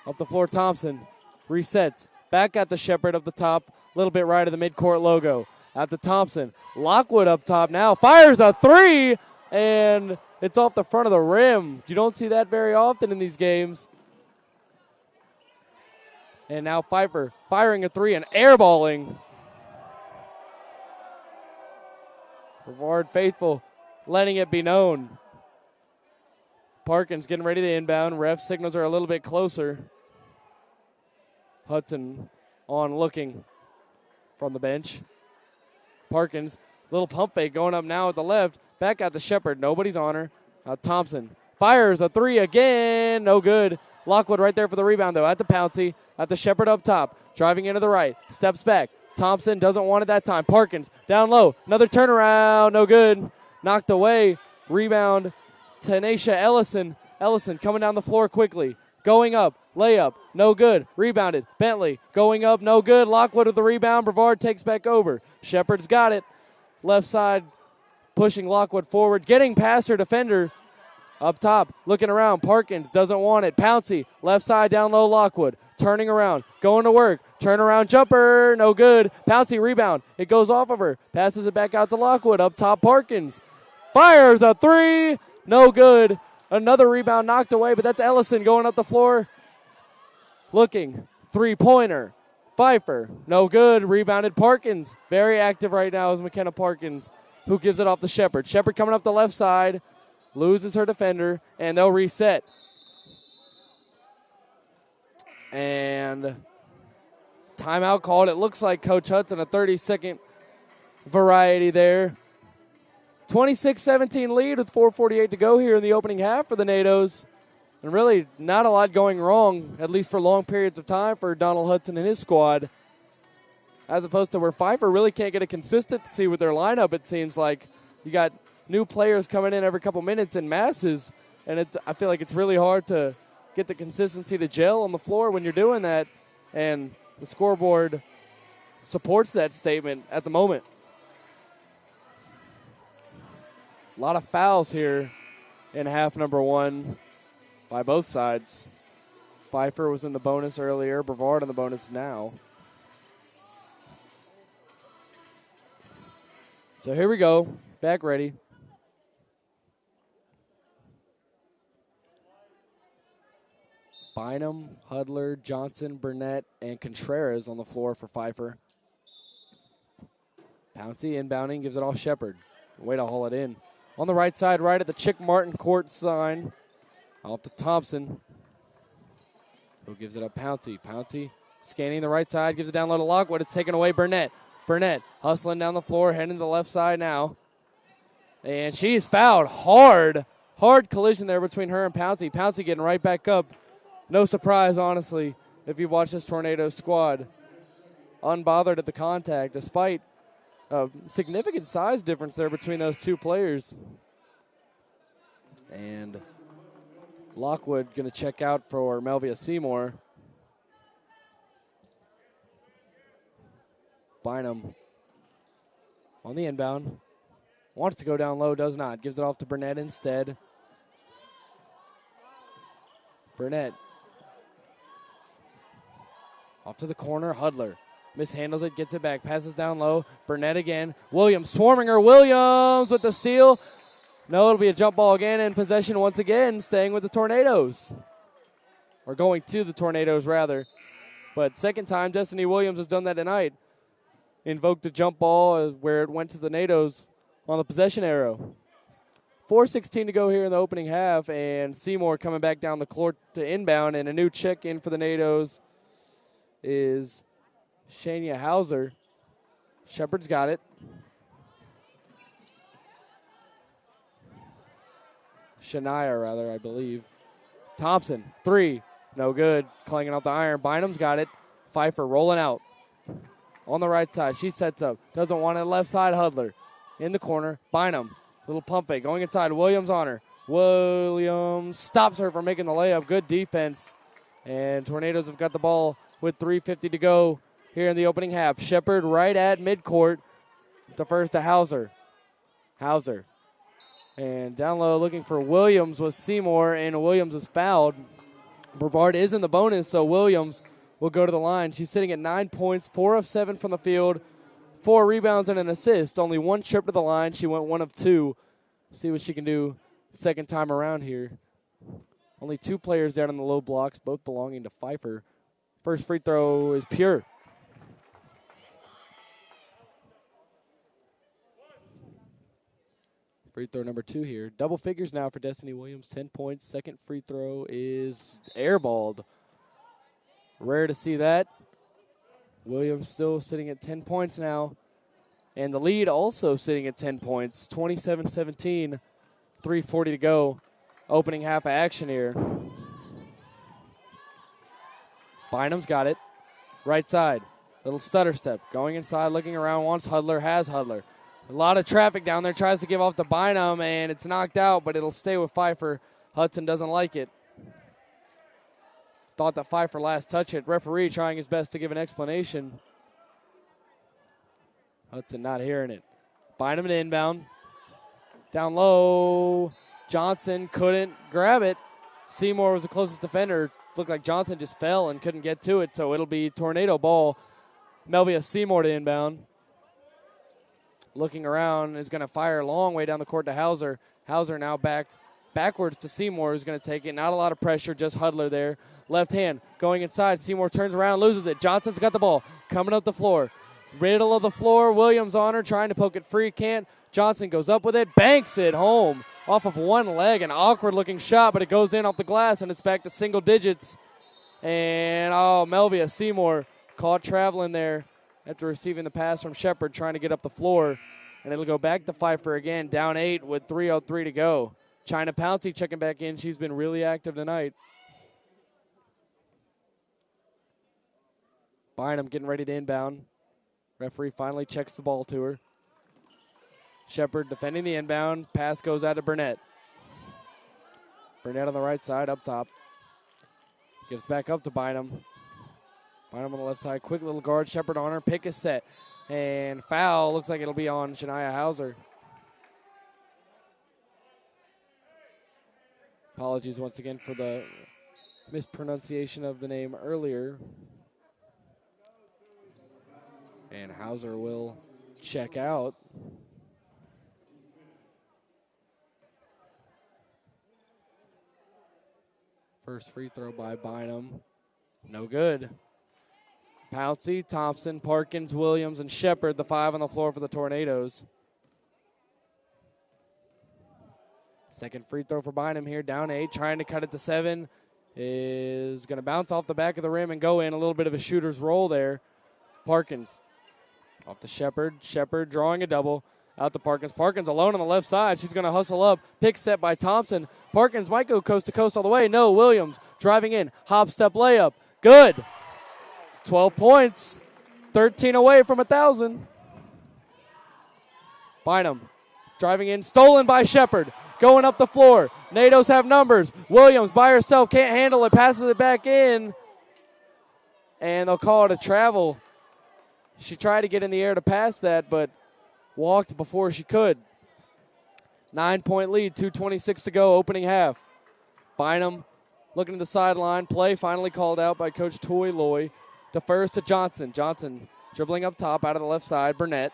Up the floor, Thompson. Resets. Back at the Shepard up the top. A little bit right of the midcourt logo. At the Thompson. Lockwood up top now. Fires a 3. And it's off the front of the rim. You don't see that very often in these games. And now Pfeiffer firing a 3 and airballing. Brevard faithful letting it be known. Parkins getting ready to inbound. Ref signals are a little bit closer. Hudson on looking from the bench. Parkins, little pump fake going up now at the left. Back out to Shepard. Nobody's on her. Thompson fires a 3 again. No good. Lockwood right there for the rebound, though, at the Pouncey, at the Shepard up top, driving into the right, steps back. Thompson doesn't want it that time. Parkins down low, another turnaround, no good. Knocked away. Rebound, Tanisha Ellison. Ellison coming down the floor quickly. Going up, layup, no good. Rebounded, Bentley going up, no good. Lockwood with the rebound. Brevard takes back over. Shepard's got it. Left side, pushing Lockwood forward, getting past her defender. Up top, looking around. Parkins doesn't want it. Pouncey, left side down low. Lockwood turning around, going to work. Turnaround jumper, no good. Pouncey rebound. It goes off of her. Passes it back out to Lockwood. Up top, Parkins. Fires a three. No good. Another rebound knocked away, but that's Ellison going up the floor. Looking. Three-pointer. Pfeiffer. No good. Rebounded Parkins. Very active right now is McKenna Parkins, who gives it off to Shepard. Shepard coming up the left side. Loses her defender, and they'll reset. And timeout called. It looks like Coach Hudson, a 30-second variety there. 26-17 lead with 4:48 to go here in the opening half for the NATOs. And really not a lot going wrong, at least for long periods of time for Donald Hudson and his squad. As opposed to where Pfeiffer really can't get a consistency with their lineup, it seems like. You got new players coming in every couple minutes in masses, and I feel like it's really hard to get the consistency to gel on the floor when you're doing that. And the scoreboard supports that statement at the moment. A lot of fouls here in half number one by both sides. Pfeiffer was in the bonus earlier, Brevard in the bonus now. So here we go, back ready. Bynum, Hudler, Johnson, Burnett, and Contreras on the floor for Pfeiffer. Pouncey inbounding, gives it off Shepard. Way to haul it in. On the right side, right at the Chick Martin court sign. Off to Thompson. Who gives it up? Pouncey. Pouncey scanning the right side, gives it down low to Lockwood. It's taken away Burnett. Burnett hustling down the floor, heading to the left side now. And she's fouled hard. Hard collision there between her and Pouncey. Pouncey getting right back up. No surprise, honestly, if you've watched this Tornado squad. Unbothered at the contact, despite a significant size difference there between those two players. And Lockwood going to check out for Melvia Seymour. Bynum on the inbound. Wants to go down low, does not. Gives it off to Burnett instead. Burnett. Off to the corner, Hudler. Mishandles it, gets it back, passes down low. Burnett again. Williams swarming her. Williams with the steal. No, it'll be a jump ball again, and possession once again, staying with the Tornadoes. Or going to the Tornadoes, rather. But second time, Destiny Williams has done that tonight. Invoked a jump ball where it went to the NATOs on the possession arrow. 4:16 to go here in the opening half, and Seymour coming back down the court to inbound, and a new check in for the NATOs is Shania Hauser. Shepard's got it. Shania, rather, I believe. Thompson, three. No good. Clanging off the iron. Bynum's got it. Pfeiffer rolling out. On the right side. She sets up. Doesn't want it. Left side, Hudler. In the corner. Bynum. Little pump fake. Going inside. Williams on her. Williams stops her from making the layup. Good defense. And Tornadoes have got the ball with 3:50 to go here in the opening half. Shepard right at midcourt. The first to Hauser. Hauser. And down low looking for Williams was Seymour, and Williams is fouled. Brevard is in the bonus, so Williams will go to the line. She's sitting at 9 points, 4 of 7 from the field, 4 rebounds and an assist. Only one trip to the line. She went 1 of 2. See what she can do second time around here. Only 2 players down in the low blocks, both belonging to Pfeiffer. First free throw is pure. Free throw number 2 here. Double figures now for Destiny Williams, 10 points. Second free throw is airballed. Rare to see that. Williams still sitting at 10 points now. And the lead also sitting at 10 points. 27-17, 3:40 to go. Opening half of action here. Bynum's got it. Right side. Little stutter step. Going inside, looking around, wants Hudler, has Hudler. A lot of traffic down there, tries to give off to Bynum, and it's knocked out, but it'll stay with Pfeiffer. Hudson doesn't like it. Thought that Pfeiffer last touched it. Referee trying his best to give an explanation. Hudson not hearing it. Bynum to inbound. Down low. Johnson couldn't grab it. Seymour was the closest defender. Looked like Johnson just fell and couldn't get to it, so it'll be tornado ball. Melvia Seymour to inbound. Looking around, is going to fire a long way down the court to Hauser. Hauser now backwards to Seymour, who's going to take it. Not a lot of pressure, just Hudler there. Left hand going inside. Seymour turns around, loses it. Johnson's got the ball. Coming up the floor. Middle of the floor. Williams on her, trying to poke it free. Can't. Johnson goes up with it. Banks it home off of one leg. An awkward-looking shot, but it goes in off the glass, and it's back to single digits. And, Melvia Seymour caught traveling there after receiving the pass from Shepard, trying to get up the floor. And it'll go back to Pfeiffer again, down 8 with 3:03 to go. China Pouncey checking back in. She's been really active tonight. Bynum getting ready to inbound. Referee finally checks the ball to her. Shepard defending the inbound. Pass goes out to Burnett. Burnett on the right side, up top. Gives back up to Bynum. Bynum on the left side. Quick little guard. Shepard on her. Pick is set. And foul. Looks like it'll be on Shania Hauser. Apologies once again for the mispronunciation of the name earlier. And Hauser will check out. First free throw by Bynum. No good. Pouncey, Thompson, Parkins, Williams, and Shepard, the 5 on the floor for the Tornadoes. Second free throw for Bynum here, down 8, trying to cut it to 7. Is going to bounce off the back of the rim and go in. A little bit of a shooter's roll there. Parkins off to Shepard. Shepard drawing a double. Out to Parkins. Parkins alone on the left side. She's going to hustle up. Pick set by Thompson. Parkins might go coast to coast all the way. No, Williams driving in. Hop step layup. Good. 12 points. 13 away from 1,000. Bynum driving in. Stolen by Shepard. Going up the floor. NATOs have numbers. Williams by herself. Can't handle it. Passes it back in. And they'll call it a travel. She tried to get in the air to pass that, but walked before she could. 9-point lead, 2:26 to go, opening half. Bynum looking to the sideline. Play finally called out by Coach Toy Loy. Defers to Johnson. Johnson dribbling up top out of the left side. Burnett.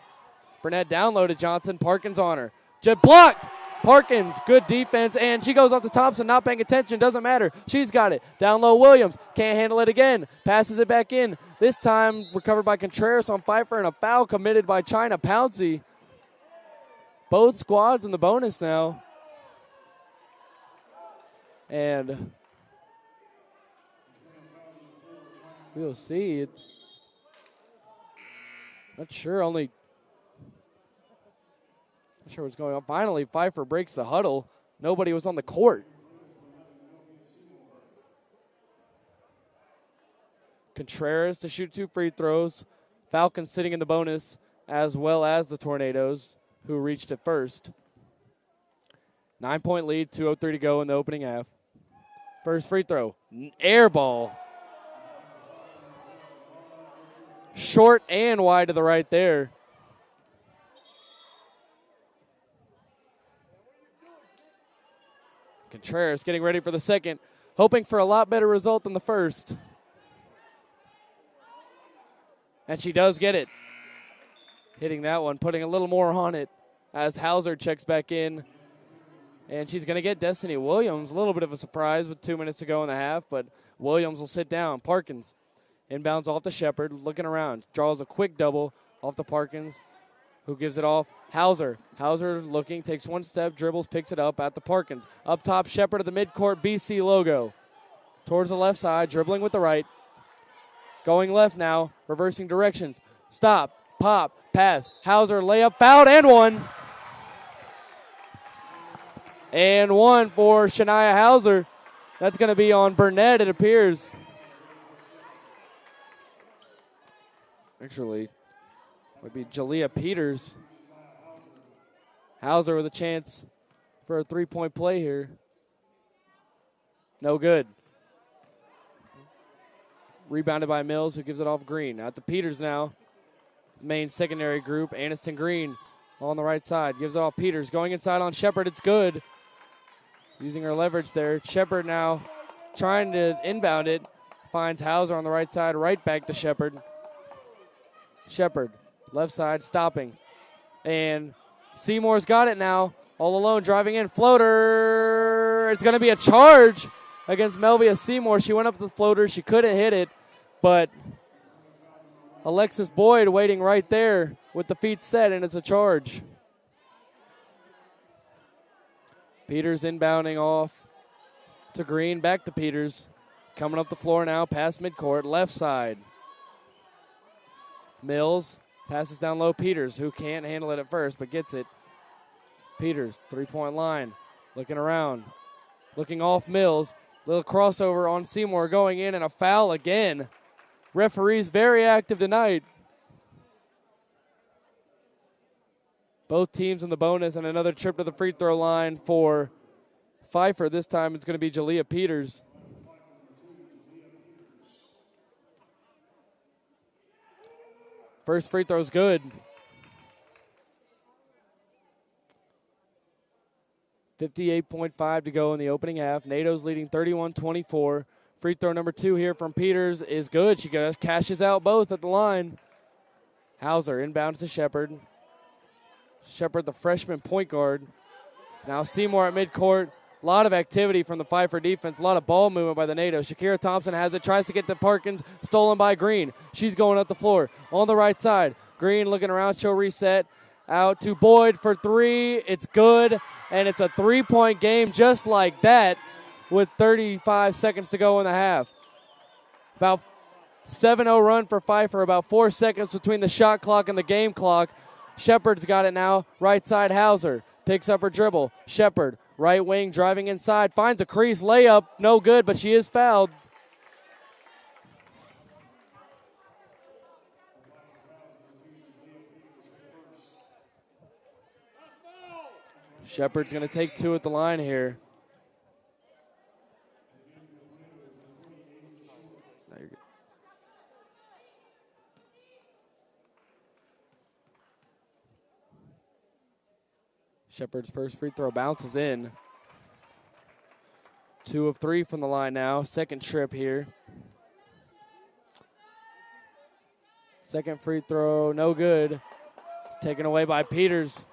Burnett down low to Johnson. Parkins on her. Jet blocked. Parkins, good defense, and she goes up to Thompson, not paying attention. Doesn't matter. She's got it. Down low, Williams. Can't handle it again. Passes it back in. This time recovered by Contreras on Pfeiffer, and a foul committed by China Pouncey. Both squads in the bonus now. And we'll see. It's not sure, not sure what's going on. Finally, Pfeiffer breaks the huddle. Nobody was on the court. Contreras to shoot 2 free throws. Falcons sitting in the bonus, as well as the Tornadoes, who reached it first. 9-point lead, 2:03 to go in the opening half. First free throw, air ball. Short and wide to the right there. Contreras getting ready for the second, hoping for a lot better result than the first. And she does get it. Hitting that one, putting a little more on it as Hauser checks back in. And she's going to get Destiny Williams. A little bit of a surprise with 2 minutes to go in the half, but Williams will sit down. Parkins inbounds off to Shepard, looking around. Draws a quick double off to Parkins, who gives it off. Hauser looking, takes one step, dribbles, picks it up at the Parkins. Up top, Shepard of the midcourt BC logo. Towards the left side, dribbling with the right. Going left now, reversing directions. Stop, pop, pass. Hauser, layup, fouled, and one. And one for Shania Hauser. That's going to be on Burnett, it appears. Actually, would be Jalea Peters. Hauser with a chance for a three-point play here. No good. Rebounded by Mills, who gives it off Green. Out to Peters now. Main secondary group, Aniston Green on the right side. Gives it off Peters. Going inside on Shepard. It's good. Using her leverage there. Shepard now trying to inbound it. Finds Hauser on the right side. Right back to Shepard. Shepard, left side, stopping. And Seymour's got it now. All alone, driving in. Floater. It's going to be a charge against Melvia Seymour. She went up the floater. She couldn't hit it. But Alexis Boyd waiting right there with the feet set, and it's a charge. Peters inbounding off to Green. Back to Peters. Coming up the floor now, past midcourt, left side. Mills passes down low. Peters, who can't handle it at first, but gets it. Peters, three-point line. Looking around. Looking off Mills. Little crossover on Seymour going in, and a foul again. Referees very active tonight. Both teams in the bonus, and another trip to the free throw line for Pfeiffer. This time it's going to be Jalea Peters. First free throw's good. 58.5 to go in the opening half. NATO's leading 31-24. Free throw number 2 here from Peters is good. She cashes out both at the line. Hauser inbounds to Shepard. Shepard, the freshman point guard. Now Seymour at midcourt. A lot of activity from the Pfeiffer defense. A lot of ball movement by the NATO. Shakira Thompson has it. Tries to get to Parkins. Stolen by Green. She's going up the floor. On the right side. Green looking around. She'll reset. Out to Boyd for 3. It's good. And it's a three-point game just like that with 35 seconds to go in the half. About 7-0 run for Pfeiffer. About 4 seconds between the shot clock and the game clock. Shepard's got it now. Right side, Hauser. Picks up her dribble. Shepard, right wing, driving inside. Finds a crease layup. No good, but she is fouled. Shepard's going to take 2 at the line here. No, you're good. Shepard's first free throw bounces in. 2 of 3 from the line now. Second trip here. Second free throw, no good. Taken away by Peters.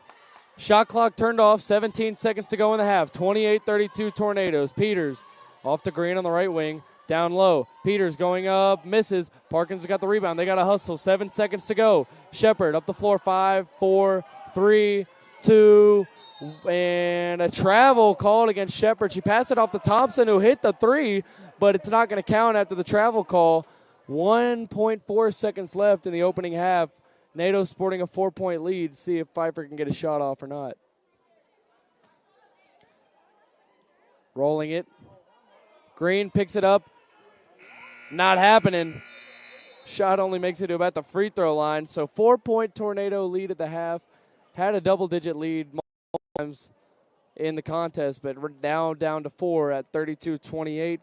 Shot clock turned off, 17 seconds to go in the half. 28-32 Tornadoes. Peters off to Green on the right wing. Down low. Peters going up, misses. Parkins has got the rebound. They got to hustle. 7 seconds to go. Shepard up the floor. 5, 4, 3, 2, and a travel called against Shepard. She passed it off to Thompson, who hit the 3, but it's not going to count after the travel call. 1.4 seconds left in the opening half. NATO sporting a 4-point lead. See if Pfeiffer can get a shot off or not. Rolling it. Green picks it up. Not happening. Shot only makes it to about the free throw line. So 4-point Tornado lead at the half. Had a double-digit lead multiple times in the contest, but we're now down to 4 at 32-28.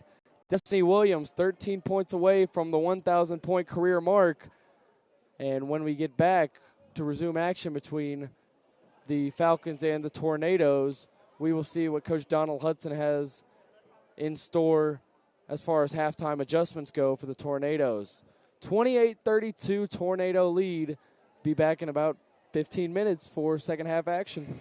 Destiny Williams, 13 points away from the 1,000-point career mark. And when we get back to resume action between the Falcons and the Tornadoes, we will see what Coach Donald Hudson has in store as far as halftime adjustments go for the Tornadoes. 28-32 Tornado lead. Be back in about 15 minutes for second half action.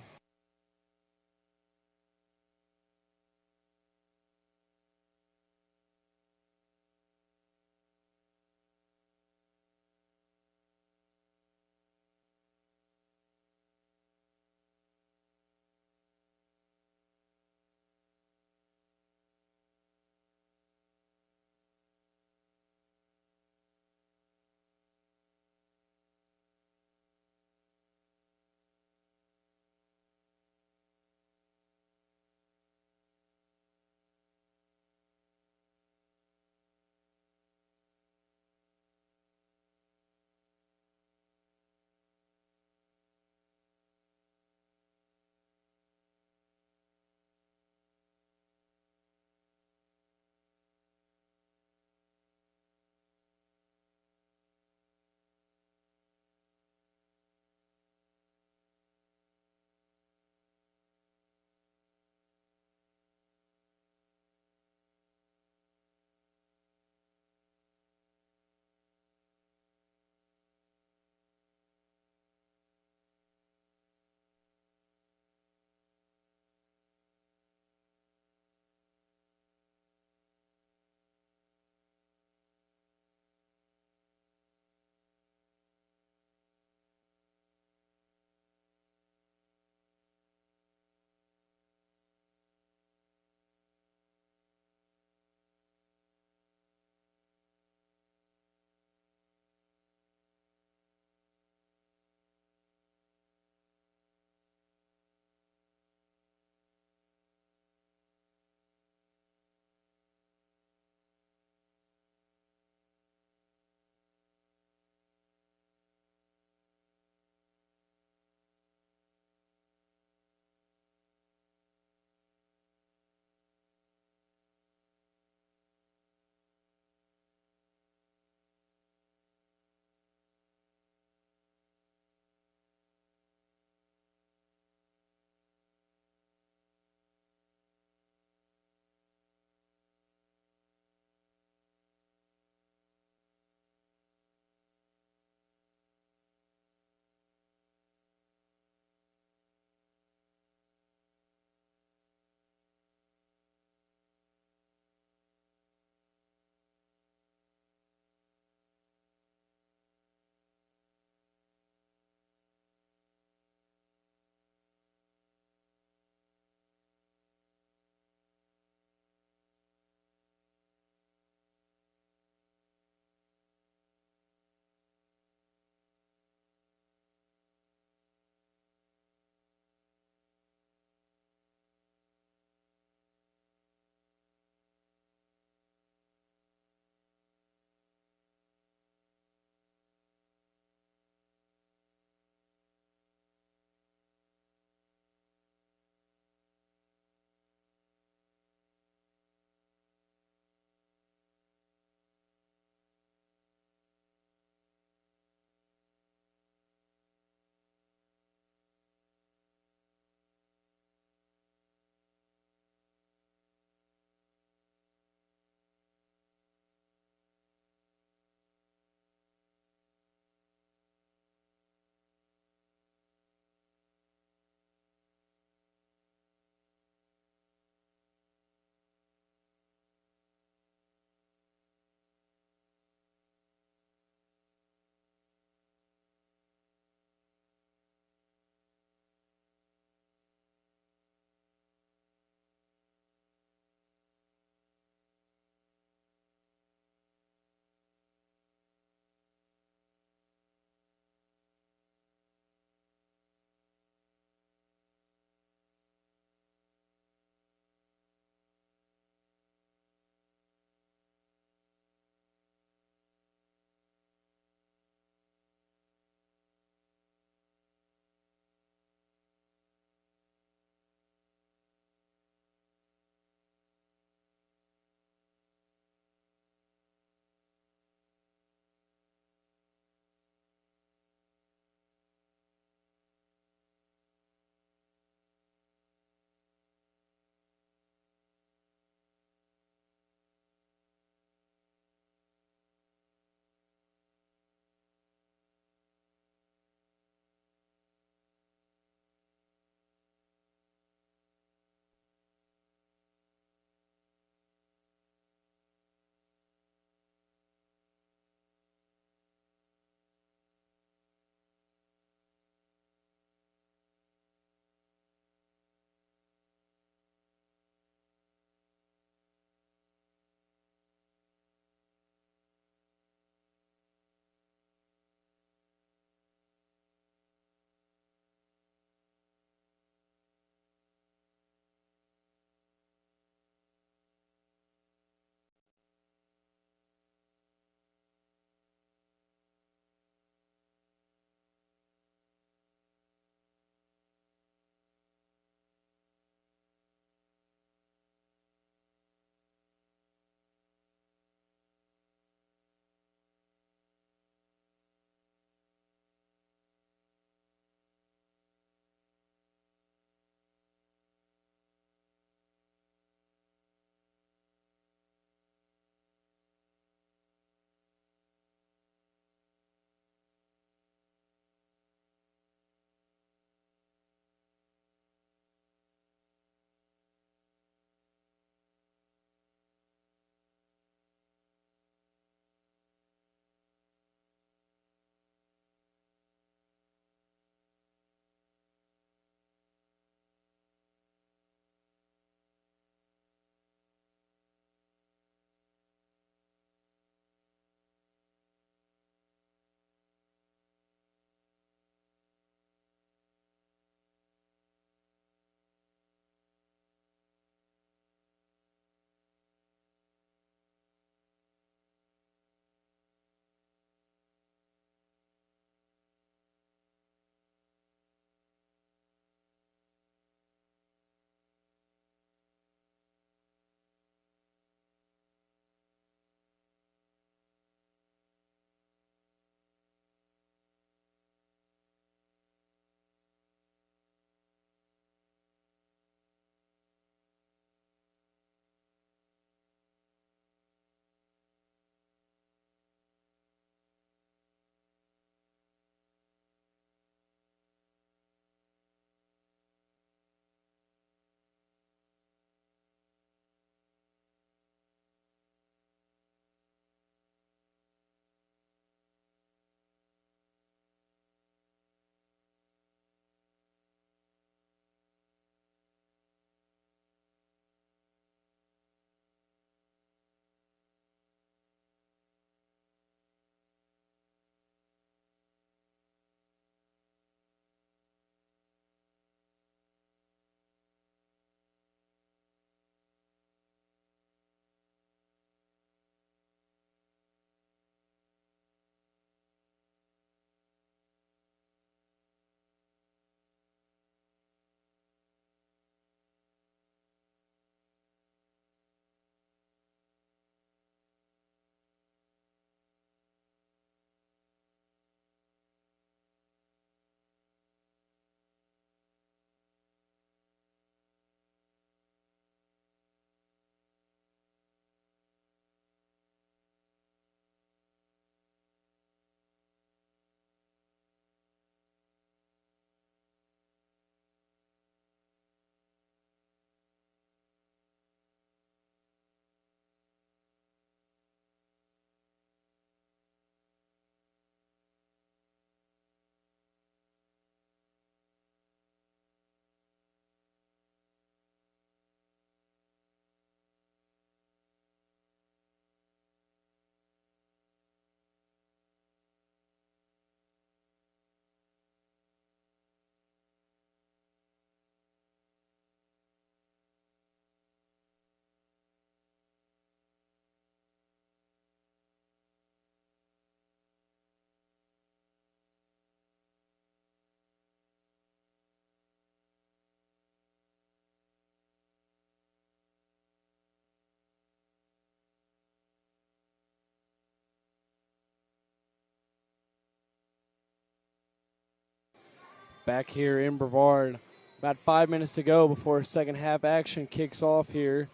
Back here in Brevard. About 5 minutes to go before second half action kicks off here.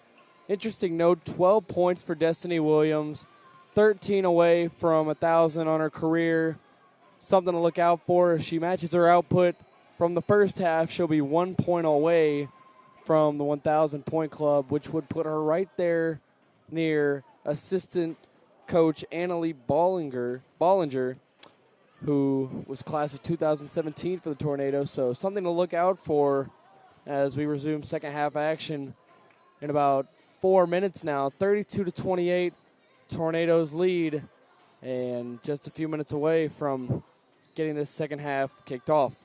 Interesting note, 12 points for Destiny Williams, 13 away from 1,000 on her career. Something to look out for. If she matches her output from the first half, she'll be 1 point away from the 1,000 point club, which would put her right there near assistant coach Annalie Bollinger, who was class of 2017 for the Tornadoes. So something to look out for as we resume second half action in about 4 minutes now. 32-28, Tornadoes lead, and just a few minutes away from getting this second half kicked off.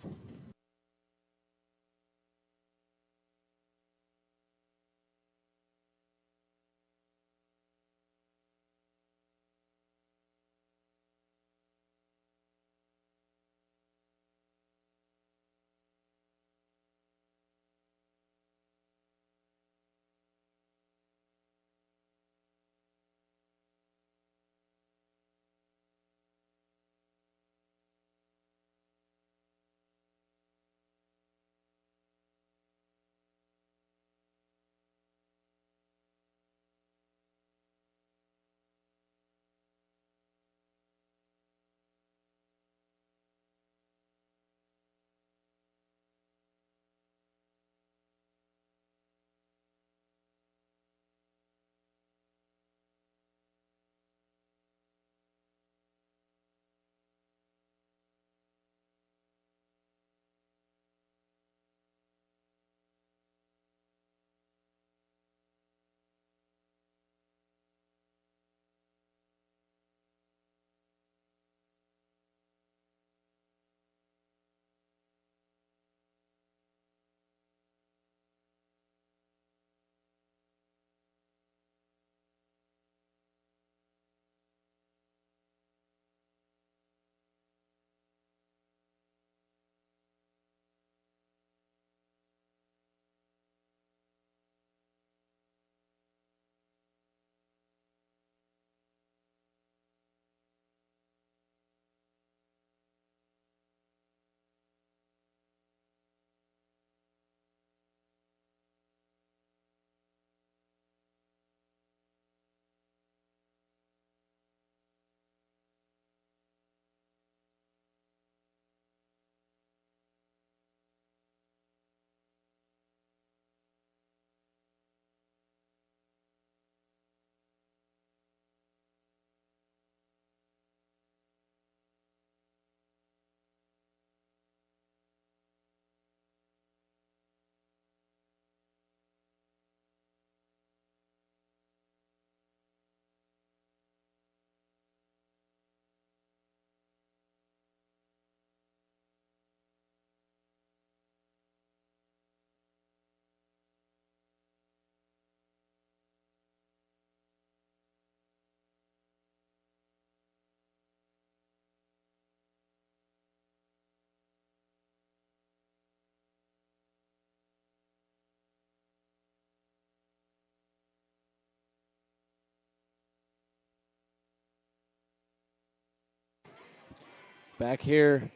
Back here,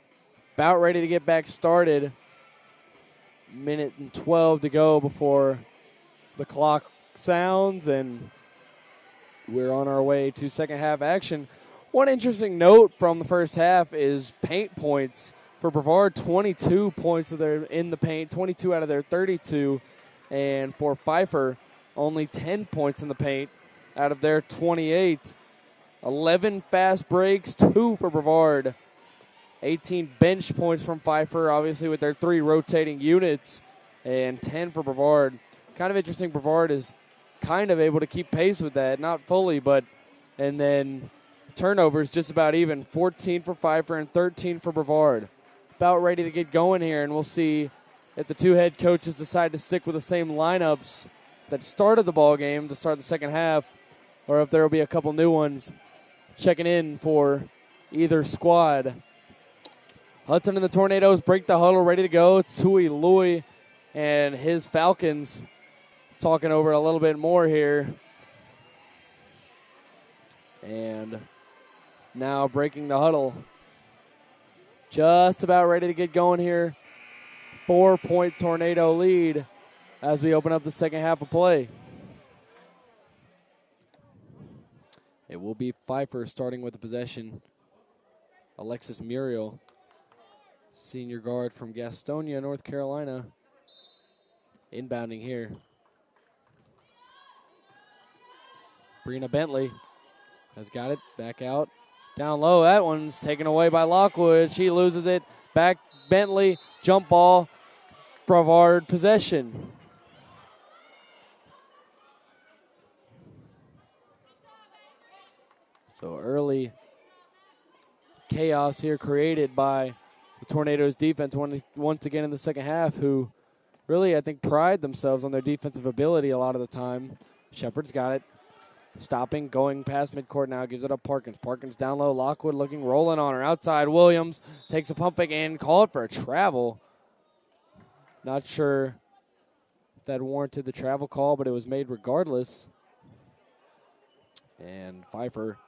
about ready to get back started. Minute and 12 to go before the clock sounds, and we're on our way to second half action. One interesting note from the first half is paint points. For Brevard, 22 points in the paint, 22 out of their 32. And for Pfeiffer, only 10 points in the paint out of their 28. 11 fast breaks, 2 for Brevard. 18 bench points from Pfeiffer, obviously with their 3 rotating units, and 10 for Brevard. Kind of interesting, Brevard is kind of able to keep pace with that, not fully, but, and then turnovers just about even, 14 for Pfeiffer and 13 for Brevard. About ready to get going here, and we'll see if the two head coaches decide to stick with the same lineups that started the ball game to start the second half, or if there will be a couple new ones checking in for either squad. Hudson and the Tornadoes break the huddle, ready to go. Tui Lui and his Falcons talking over a little bit more here. And now breaking the huddle. Just about ready to get going here 4-point Tornado lead as we open up the second half of play. It will be Pfeiffer starting with the possession. Alexis Muriel, senior guard from Gastonia, North Carolina, inbounding here. Brina Bentley has got it, back out. Down low, that one's taken away by Lockwood. She loses it. Back Bentley, jump ball, Brevard possession. So early chaos here created by the Tornadoes defense once again in the second half, who really, I think, pride themselves on their defensive ability a lot of the time. Shepard's got it. Stopping, going past midcourt now, gives it up Parkins. Parkins down low, Lockwood looking, rolling on her. Outside, Williams takes a pump fake and call it for a travel. Not sure if that warranted the travel call, but it was made regardless. And Pfeiffer,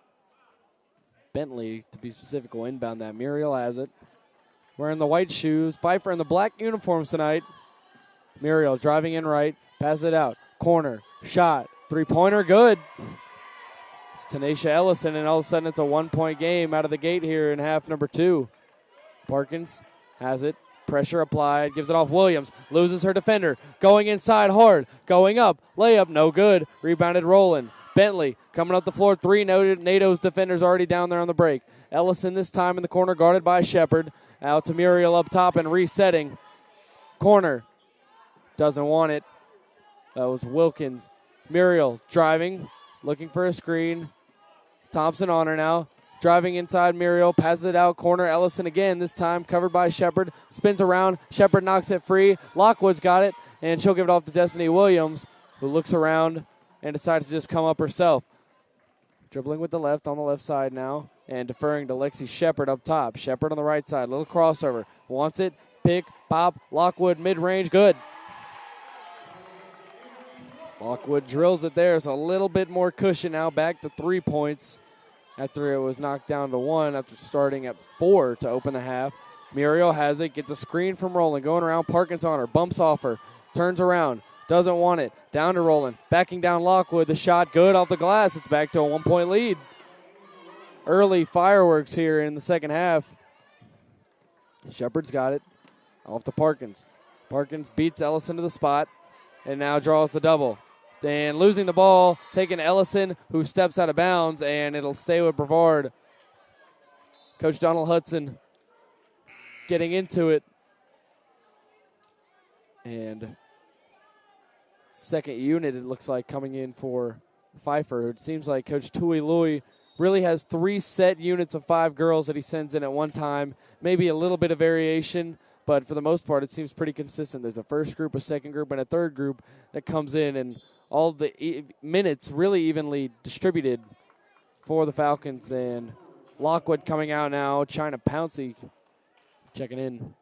Bentley, to be specific, will inbound that. Muriel has it. Wearing the white shoes. Pfeiffer in the black uniforms tonight. Muriel driving in right, pass it out. Corner, shot. Three-pointer, good. It's Tanisha Ellison, and all of a sudden it's a one-point game out of the gate here in half number 2. Parkins has it. Pressure applied. Gives it off Williams. Loses her defender. Going inside hard. Going up. Layup, no good. Rebounded Rowland. Bentley coming up the floor. 3 NATO's defenders already down there on the break. Ellison this time in the corner, guarded by Shepard. Out to Muriel up top and resetting. Corner. Doesn't want it. That was Wilkins. Muriel driving, looking for a screen. Thompson on her now. Driving inside Muriel, passes it out. Corner, Ellison again, this time covered by Shepard. Spins around. Shepard knocks it free. Lockwood's got it, and she'll give it off to Destiny Williams, who looks around and decides to just come up herself. Dribbling with the left on the left side now, and deferring to Lexi Shepard up top. Shepard on the right side, little crossover. Wants it, pick, pop, Lockwood mid-range, good. Lockwood drills it there. It's a little bit more cushion now, back to 3 points after it was knocked down to 1 after starting at 4 to open the half. Muriel has it, gets a screen from Rowland, going around, Parkins on her, bumps off her, turns around, doesn't want it, down to Rowland, backing down Lockwood, the shot good off the glass. It's back to a 1-point lead. Early fireworks here in the second half. Shepard's got it, off to Parkins. Parkins beats Ellison to the spot and now draws the double. And losing the ball, taking Ellison, who steps out of bounds, and it'll stay with Brevard. Coach Donald Hudson getting into it. And second unit, it looks like, coming in for Pfeiffer. It seems like Coach Tui Lui really has 3 set units of 5 girls that he sends in at one time. Maybe a little bit of variation, but for the most part, it seems pretty consistent. There's a first group, a second group, and a third group that comes in, and all the minutes really evenly distributed for the Falcons. And Lockwood coming out now. China Pouncey checking in.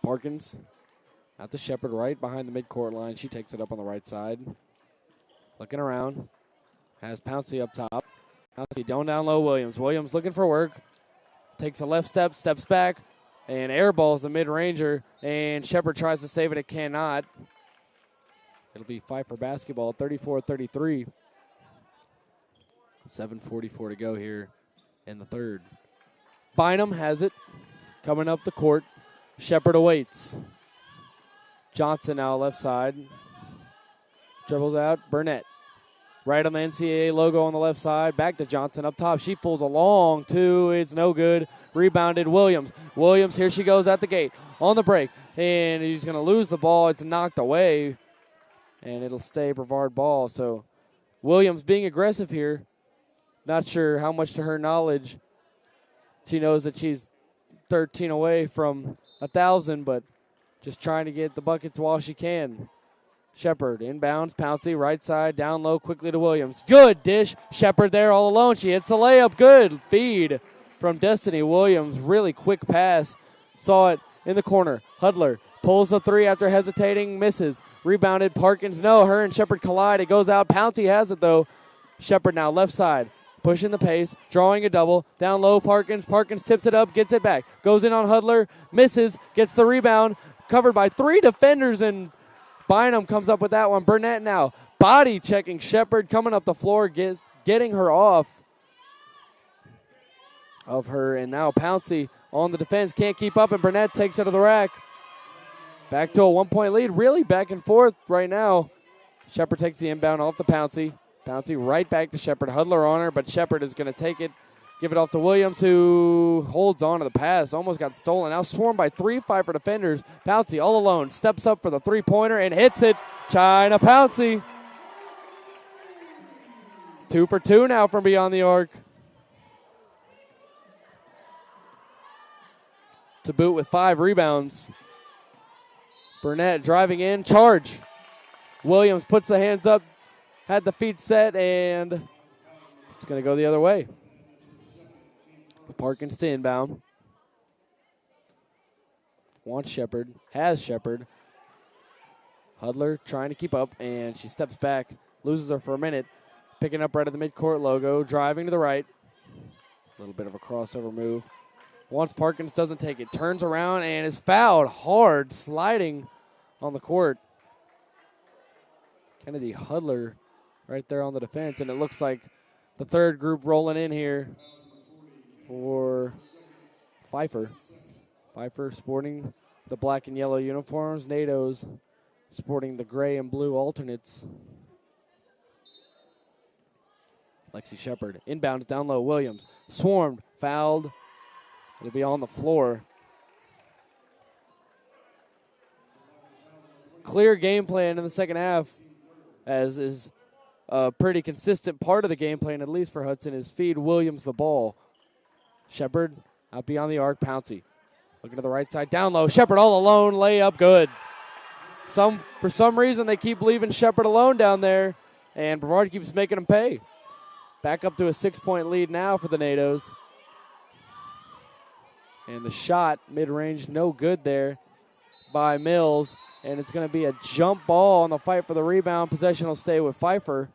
Parkins out to Shepard right behind the midcourt line. She takes it up on the right side. Looking around. Has Pouncey up top. Pouncey down low Williams. Williams looking for work. Takes a left step, steps back, and airballs the mid-ranger. And Shepard tries to save it. It cannot. It'll be Pfeiffer basketball, 34-33. 7:44 to go here in the third. Bynum has it, coming up the court. Shepard awaits. Johnson now left side. Dribbles out, Burnett. Right on the NCAA logo on the left side. Back to Johnson up top. She pulls a long 2. It's no good. Rebounded Williams. Williams, here she goes at the gate. On the break. And he's going to lose the ball. It's knocked away. And it'll stay Brevard ball. So Williams being aggressive here. Not sure how much to her knowledge. She knows that she's 13 away from 1,000, but just trying to get the buckets while she can. Shepard inbounds, Pouncey right side, down low quickly to Williams. Good dish. Shepard there all alone. She hits the layup. Good feed from Destiny Williams. Really quick pass. Saw it in the corner. Hudler pulls the 3 after hesitating, misses. Rebounded Parkins. No, her and Shepard collide. It goes out. Pouncey has it though. Shepard now left side. pushing the pace, drawing a double. Down low, Parkins. Parkins tips it up, gets it back. Goes in on Hudler, misses, gets the rebound. Covered by 3 defenders, and Bynum comes up with that one. Burnett now body checking Shepard, coming up the floor, getting her off of her. And now Pouncey on the defense, can't keep up, and Burnett takes it to the rack. Back to a 1-point lead, really back and forth right now. Shepard takes the inbound off the Pouncey. Pouncey right back to Shepard. Hudler on her, but Shepard is going to take it, give it off to Williams, who holds on to the pass. Almost got stolen. Now swarmed by 3 Pfeiffer defenders. Pouncey all alone, steps up for the three-pointer and hits it. China Pouncey. 2 for 2 now from beyond the arc. To boot with 5 rebounds. Burnett driving in, charge. Williams puts the hands up, had the feet set, and it's going to go the other way. Parkins to inbound. Wants Shepard, has Shepard. Hudler trying to keep up, and she steps back, loses her for a minute. Picking up right at the midcourt logo, driving to the right. A little bit of a crossover move. Once Parkins doesn't take it, turns around and is fouled hard, sliding on the court. Kennedy Hudler right there on the defense, and it looks like the third group rolling in here for Pfeiffer. Pfeiffer sporting the black and yellow uniforms. NATO's sporting the gray and blue alternates. Lexi Shepard inbounds down low. Williams swarmed, fouled. It'll be on the floor. Clear game plan in the second half, as is a pretty consistent part of the game plan, at least for Hudson, is feed Williams the ball. Shepard out beyond the arc. Pouncey looking to the right side, down low. Shepard all alone, layup good. For some reason, they keep leaving Shepard alone down there, and Brevard keeps making him pay. Back up to a 6-point lead now for the NATOs. And the shot, mid-range, no good there by Mills. And it's going to be a jump ball on the fight for the rebound. Possession will stay with Pfeiffer.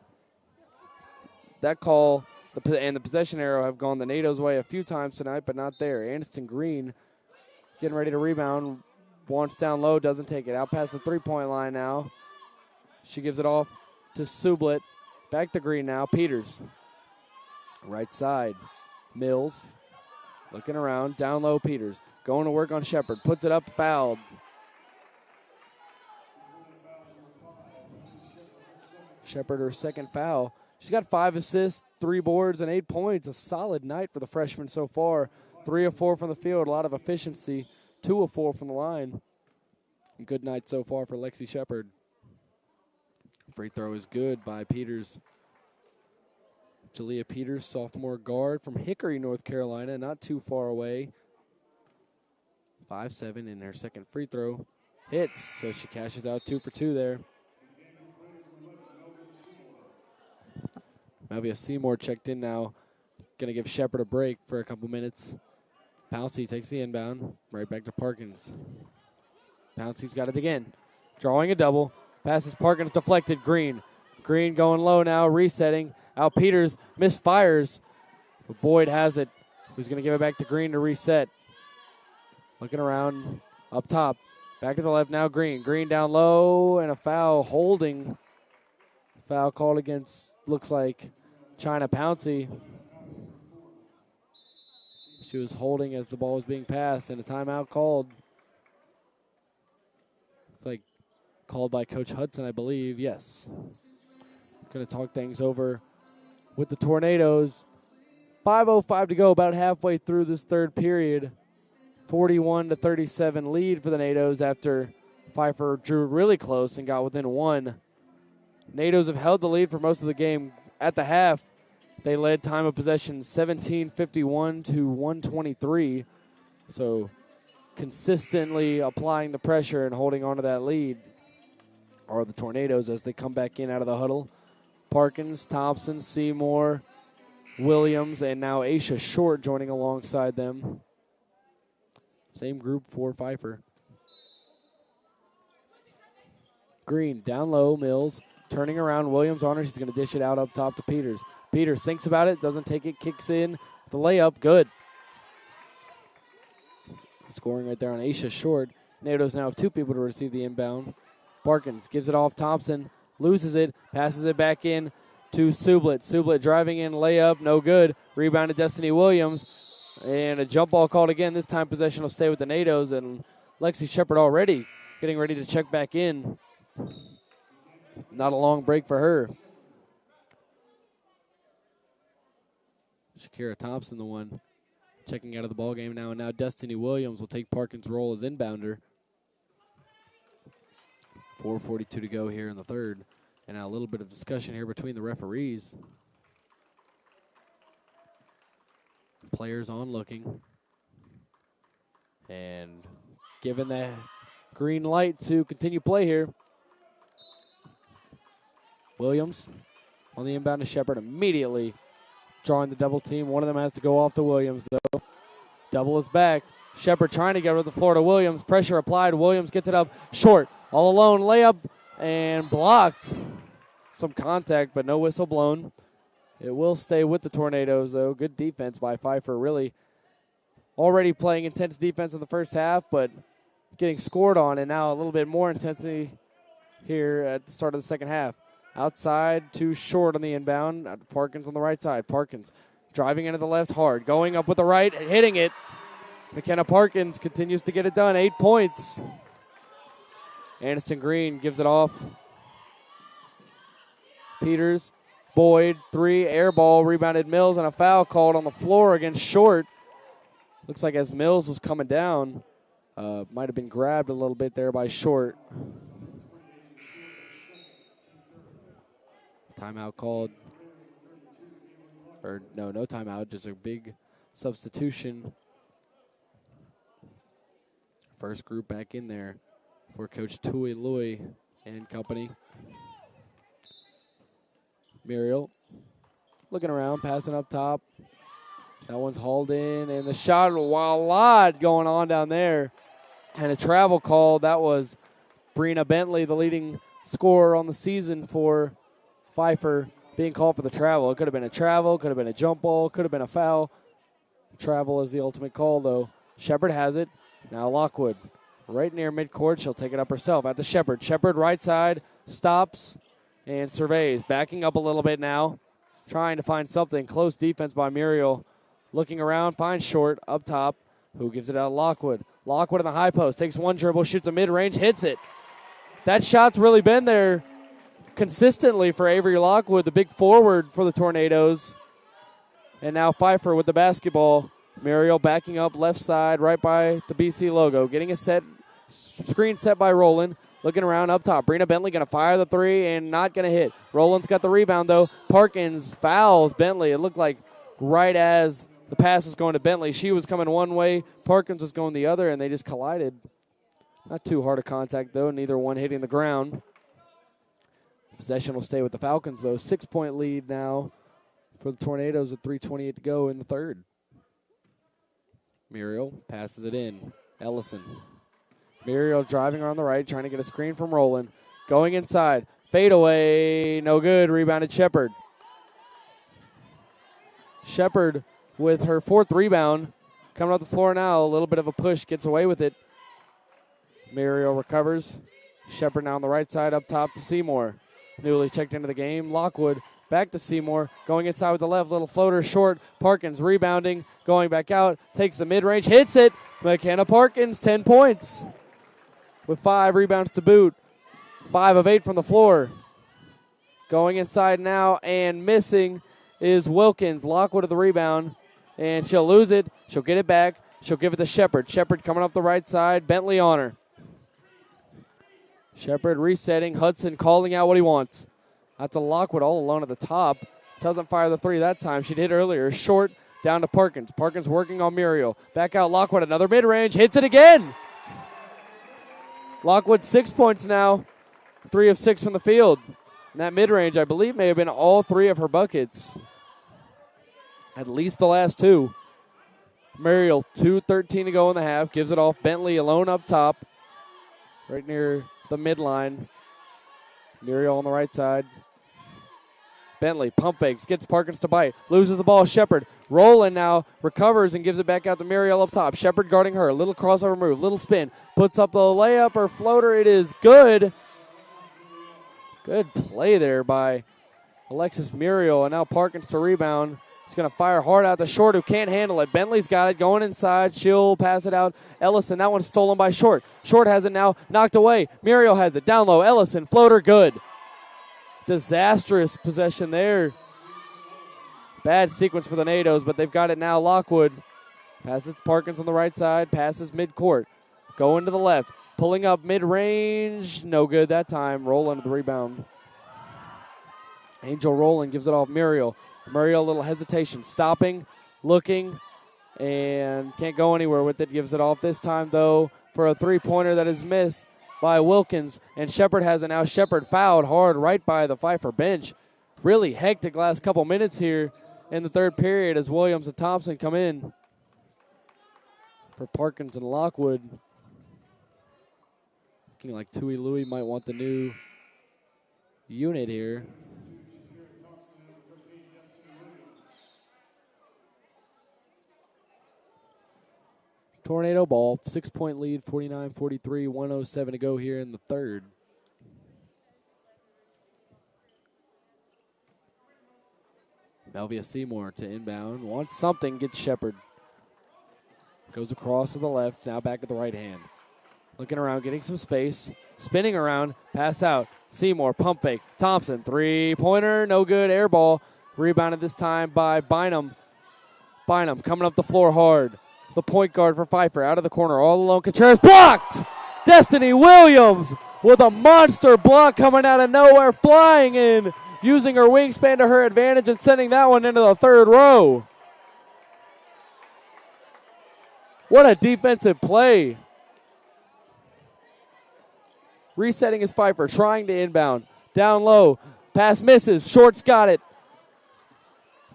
That call and the possession arrow have gone the NATO's way a few times tonight, but not there. Aniston Green getting ready to rebound. Wants down low, doesn't take it. Out past the three-point line now. She gives it off to Sublet. Back to Green now. Peters. Right side. Mills. Looking around. Down low, Peters. Going to work on Shepard. Puts it up, fouled. Shepard, her second foul. She's got 5 assists, 3 boards, and 8 points. A solid night for the freshman so far. 3 of 4 from the field, a lot of efficiency. 2 of 4 from the line. Good night so far for Lexi Shepard. Free throw is good by Peters. Jalea Peters, sophomore guard from Hickory, North Carolina, not too far away. 5-7 in her second free throw. Hits, so she cashes out 2 for 2 there. Melvia Seymour checked in now. Going to give Shepard a break for a couple minutes. Pouncey takes the inbound. Right back to Parkins. Pouncey's got it again. Drawing a double. Passes Parkins deflected. Green. Green going low now. Resetting. Out Peters. Misfires. But Boyd has it. Who's going to give it back to Green to reset. Looking around. Up top. Back to the left now. Green. Green down low. And a foul holding. Foul called against, looks like, China Pouncey. She was holding as the ball was being passed, and a timeout called. Looks like called by Coach Hudson, I believe. Yes. Going to talk things over with the Tornadoes. 5:05 to go, about halfway through this third period. 41-37 lead for the NATOs after Pfeiffer drew really close and got within 1. NATOs have held the lead for most of the game. At the half, they led time of possession 17:51 to 123. So consistently applying the pressure and holding on to that lead are the Tornadoes as they come back in out of the huddle. Parkins, Thompson, Seymour, Williams, and now Aisha Short joining alongside them. Same group for Pfeiffer. Green down low, Mills. Turning around, Williams on her. She's going to dish it out up top to Peters. Peters thinks about it, doesn't take it, kicks in. The layup, good. Scoring right there on Aisha Short. Natos now have two people to receive the inbound. Parkins gives it off Thompson, loses it, passes it back in to Sublet. Sublet driving in, layup, no good. Rebound to Destiny Williams. And a jump ball called again. This time possession will stay with the Natos. And Lexi Shepard already getting ready to check back in. Not a long break for her. Shakira Thompson, the one checking out of the ball game now. And now Destiny Williams will take Parkins' role as inbounder. 4:42 to go here in the third. And now a little bit of discussion here between the referees. Players on looking. And given the green light to continue play here. Williams on the inbound to Shepard immediately drawing the double team. One of them has to go off to Williams, though. Double is back. Shepard trying to get rid of the floor to Williams. Pressure applied. Williams gets it up short. All alone. Layup and blocked. Some contact, but no whistle blown. It will stay with the Tornadoes, though. Good defense by Pfeiffer. Really already playing intense defense in the first half, but getting scored on, and now a little bit more intensity here at the start of the second half. Outside to Short on the inbound. Parkins on the right side. Parkins driving into the left hard. Going up with the right, hitting it. McKenna Parkins continues to get it done. 8 points. Aniston Green gives it off. Peters, Boyd, three, air ball, rebounded Mills, and a foul called on the floor against Short. Looks like as Mills was coming down, might have been grabbed a little bit there by Short. Timeout called. Or no timeout, just a big substitution. First group back in there for Coach Tui Lui and company. Muriel looking around, passing up top. That one's hauled in, and the shot, a lot going on down there. And a travel call. That was Brina Bentley, the leading scorer on the season for Pfeiffer, being called for the travel. It could have been a travel, could have been a jump ball, could have been a foul. Travel is the ultimate call, though. Shepard has it. Now Lockwood right near midcourt. She'll take it up herself at the Shepard. Shepard right side, stops and surveys. Backing up a little bit now, trying to find something. Close defense by Muriel. Looking around, finds Short up top. Who gives it out? Lockwood. Lockwood in the high post. Takes one dribble, shoots a mid-range, hits it. That shot's really been there consistently for Avery Lockwood, the big forward for the Tornadoes. And now Pfeiffer with the basketball. Muriel backing up left side right by the BC logo. Getting a screen set by Roland. Looking around up top. Brina Bentley going to fire the three and not going to hit. Roland's got the rebound, though. Parkins fouls Bentley. It looked like right as the pass was going to Bentley, she was coming one way. Parkins was going the other, and they just collided. Not too hard a contact, though. Neither one hitting the ground. Possession will stay with the Falcons, though. 6-point lead now for the Tornadoes with 3:28 to go in the third. Muriel passes it in. Ellison. Muriel driving around the right, trying to get a screen from Roland. Going inside. Fadeaway. No good. Rebounded Shepard. Shepard with her fourth rebound. Coming off the floor now. A little bit of a push. Gets away with it. Muriel recovers. Shepard now on the right side up top to Seymour. Newly checked into the game. Lockwood back to Seymour. Going inside with the left. Little floater short. Parkins rebounding. Going back out. Takes the mid-range. Hits it. McKenna Parkins, 10 points. With 5 rebounds to boot. 5 of 8 from the floor. Going inside now and missing is Wilkins. Lockwood of the rebound. And she'll lose it. She'll get it back. She'll give it to Shepard. Shepard coming up the right side. Bentley on her. Shepard resetting. Hudson calling out what he wants. That's a Lockwood all alone at the top. Doesn't fire the three that time. She did earlier. Short down to Parkins. Parkins working on Muriel. Back out Lockwood. Another mid-range. Hits it again. Lockwood 6 points now. 3 of 6 from the field. And that mid-range, I believe, may have been all 3 of her buckets. At least the last 2. Muriel, 2:13 to go in the half. Gives it off. Bentley alone up top. Right near the midline. Muriel on the right side. Bentley pump fakes, gets Parkins to bite, loses the ball. Shepard rolling now, recovers and gives it back out to Muriel up top. Shepard guarding her, little crossover move, little spin, puts up the layup or floater. It is good. Good play there by Alexis Muriel, and now Parkins to rebound. He's going to fire hard out to Short, who can't handle it. Bentley's got it, going inside. She'll pass it out. Ellison, that one's stolen by Short. Short has it now, knocked away. Muriel has it, down low. Ellison, floater, good. Disastrous possession there. Bad sequence for the NATOs, but they've got it now. Lockwood passes to Parkins on the right side, passes midcourt. Going to the left, pulling up mid-range. No good that time. Roll into the rebound. Angel Rowland gives it off Muriel. Muriel, a little hesitation, stopping, looking, and can't go anywhere with it. Gives it off this time, though, for a three-pointer that is missed by Wilkins. And Shepard has it now. Shepard fouled hard right by the Pfeiffer bench. Really hectic last couple minutes here in the third period as Williams and Thompson come in for Parkins and Lockwood. Looking like Tui Louie might want the new unit here. Shakira Thompson, number 13, Destiny Williams. Tornado ball, 6-point lead, 49-43, 1:07 to go here in the third. Melvia Seymour to inbound, wants something, gets Shepard. Goes across to the left, now back at the right hand. Looking around, getting some space, spinning around, pass out. Seymour, pump fake, Thompson, three-pointer, no good, air ball. Rebounded this time by Bynum. Bynum coming up the floor hard. The point guard for Pfeiffer, out of the corner, all alone. Contreras blocked! Destiny Williams with a monster block coming out of nowhere, flying in, using her wingspan to her advantage and sending that one into the third row. What a defensive play. Resetting his Pfeiffer, trying to inbound. Down low, pass misses, Short's got it.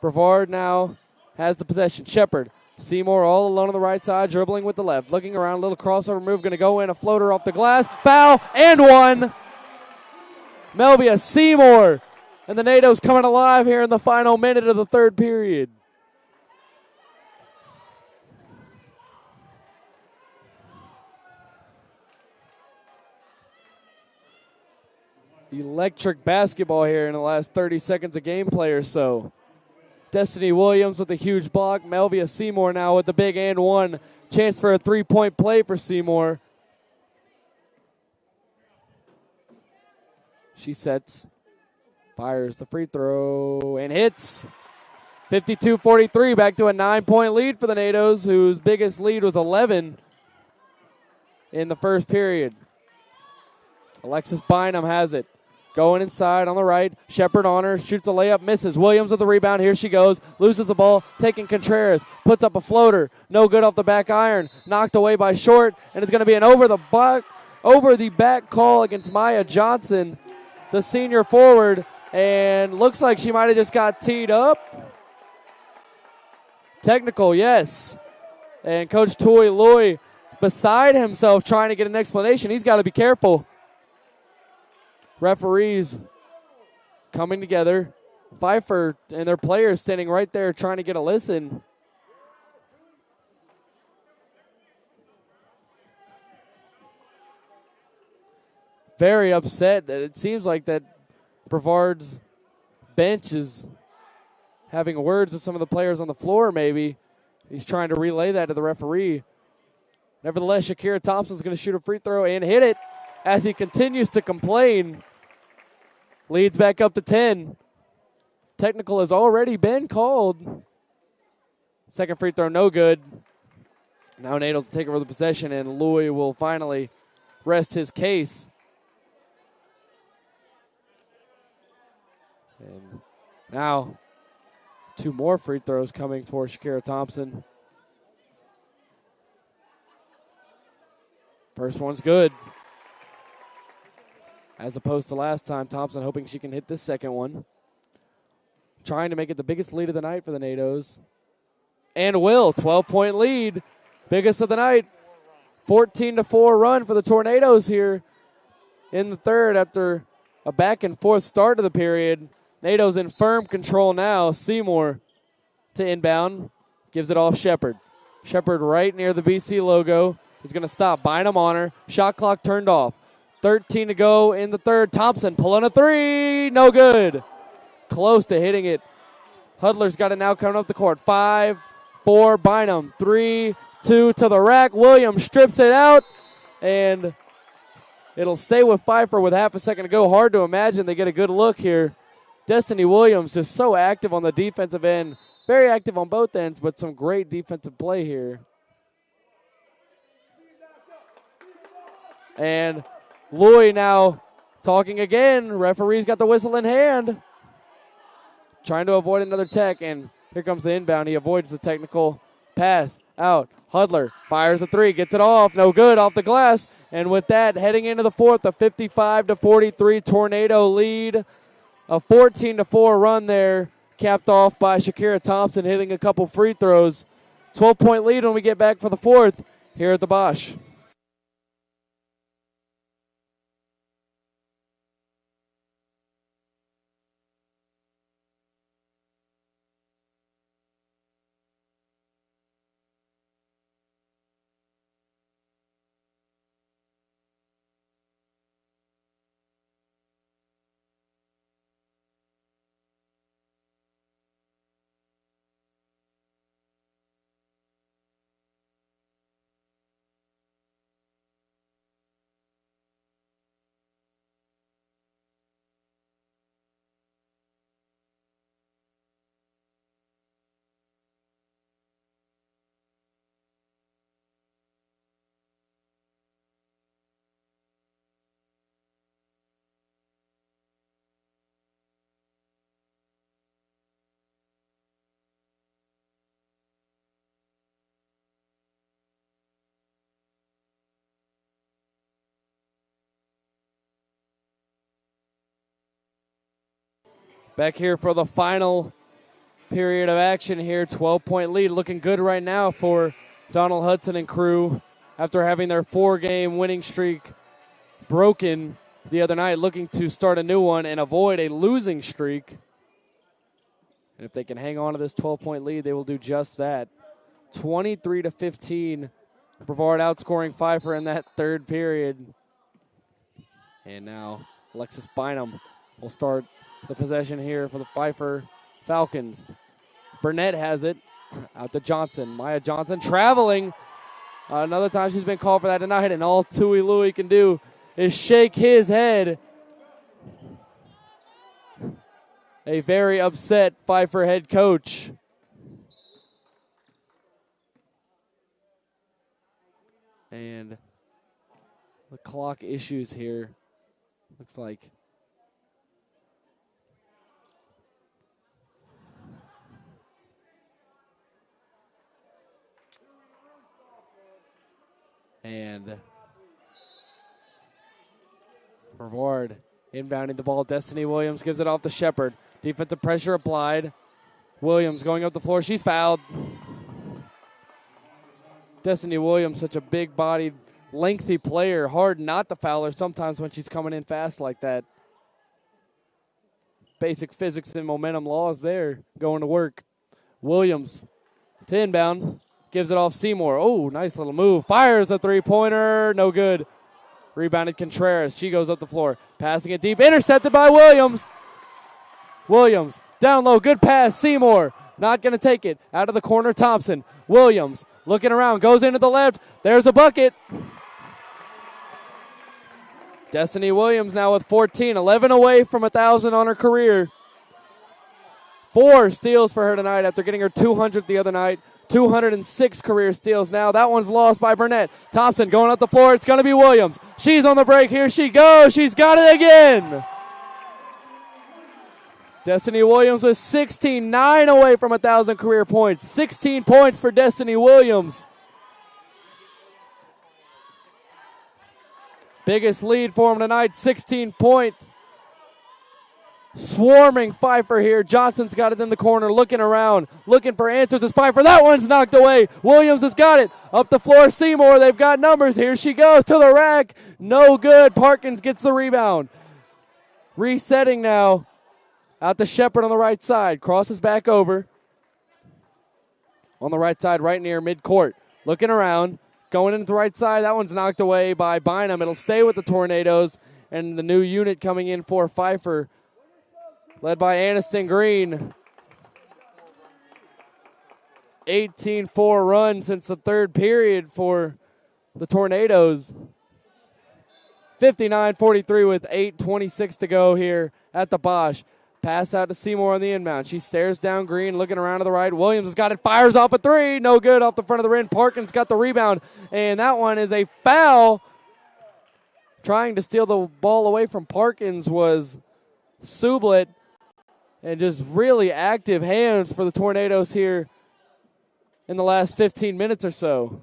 Brevard now has the possession. Shepard, Seymour all alone on the right side, dribbling with the left. Looking around, little crossover move, going to go in, a floater off the glass. Foul, and one. Melvia Seymour. And the NATO's coming alive here in the final minute of the third period. Electric basketball here in the last 30 seconds of gameplay or so. Destiny Williams with a huge block. Melvia Seymour now with the big and one. Chance for a three-point play for Seymour. She sets, fires the free throw, and hits. 52-43, back to a 9-point lead for the NATOs, whose biggest lead was 11 in the first period. Alexis Bynum has it. Going inside on the right. Shepard on her. Shoots a layup. Misses. Williams with the rebound. Here she goes. Loses the ball. Taking Contreras. Puts up a floater. No good off the back iron. Knocked away by Short. And it's going to be an over the back call against Maya Johnson, the senior forward. And looks like she might have just got teed up. Technical, yes. And Coach Tui Louie beside himself trying to get an explanation. He's got to be careful. Referees coming together. Pfeiffer and their players standing right there trying to get a listen. Very upset that it seems like that Brevard's bench is having words with some of the players on the floor maybe. He's trying to relay that to the referee. Nevertheless, Shakira Thompson's going to shoot a free throw and hit it. As he continues to complain, leads back up to 10. Technical has already been called. Second free throw, no good. Now Nadles will take over the possession, and Louis will finally rest his case. And now, two more free throws coming for Shakira Thompson. First one's good. As opposed to last time, Thompson hoping she can hit this second one. Trying to make it the biggest lead of the night for the NATOs. And will, 12-point lead. Biggest of the night. 14-4 run for the Tornadoes here in the third after a back-and-forth start of the period. NATO's in firm control now. Seymour to inbound. Gives it off Shepard. Shepard right near the BC logo. He's going to stop. Bynum on her. Shot clock turned off. 13 to go in the third. Thompson pulling a three. No good. Close to hitting it. Hudler's got it now coming up the court. 5, 4, Bynum. 3, 2 to the rack. Williams strips it out. And it'll stay with Pfeiffer with half a second to go. Hard to imagine they get a good look here. Destiny Williams just so active on the defensive end. Very active on both ends, but some great defensive play here. And Louis now talking again. Referee's got the whistle in hand. Trying to avoid another tech, and here comes the inbound. He avoids the technical pass. Out. Hudler fires a three, gets it off. No good, off the glass. And with that, heading into the fourth, a 55-43 Tornado lead. A 14-4 run there, capped off by Shakira Thompson hitting a couple free throws. 12-point lead when we get back for the fourth here at the Bosch. Back here for the final period of action here. 12-point lead. Looking good right now for Donald Hudson and crew after having their 4-game winning streak broken the other night. Looking to start a new one and avoid a losing streak. And if they can hang on to this 12-point lead, they will do just that. 23-15. Brevard outscoring Pfeiffer in that third period. And now Alexis Bynum will start the possession here for the Pfeiffer Falcons. Burnett has it. Out to Johnson. Maya Johnson traveling. Another time she's been called for that tonight, and all Tui Louie can do is shake his head. A very upset Pfeiffer head coach. And the clock issues here. Looks like and Brevard inbounding the ball. Destiny Williams gives it off to Shepard. Defensive pressure applied. Williams going up the floor. She's fouled. Destiny Williams, such a big-bodied, lengthy player. Hard not to foul her sometimes when she's coming in fast like that. Basic physics and momentum laws there going to work. Williams to inbound. Gives it off Seymour. Oh, nice little move. Fires a three-pointer. No good. Rebounded Contreras. She goes up the floor. Passing it deep. Intercepted by Williams. Williams down low. Good pass. Seymour not going to take it. Out of the corner, Thompson. Williams looking around. Goes into the left. There's a bucket. Destiny Williams now with 14. 11 away from 1,000 on her career. 4 steals for her tonight after getting her 200th the other night. 206 career steals now. That one's lost by Burnett. Thompson going up the floor. It's going to be Williams. She's on the break. Here she goes. She's got it again. Destiny Williams with 16, 9 away from 1,000 career points. 16 points for Destiny Williams. Biggest lead for him tonight, 16 points. Swarming Pfeiffer here. Johnson's got it in the corner, looking around, looking for answers. It's Pfeiffer. That one's knocked away. Williams has got it. Up the floor, Seymour. They've got numbers. Here she goes to the rack. No good. Parkins gets the rebound. Resetting now. Out to Shepard on the right side. Crosses back over. On the right side, right near midcourt. Looking around. Going into the right side. That one's knocked away by Bynum. It'll stay with the Tornadoes. And the new unit coming in for Pfeiffer, led by Aniston Green. 18-4 run since the third period for the Tornadoes. 59-43 with 8:26 to go here at the Bosch. Pass out to Seymour on the inbound. She stares down Green, looking around to the right. Williams has got it, fires off a three. No good off the front of the rim. Parkins got the rebound, and that one is a foul. Trying to steal the ball away from Parkins was Sublet, and just really active hands for the Tornadoes here in the last 15 minutes or so.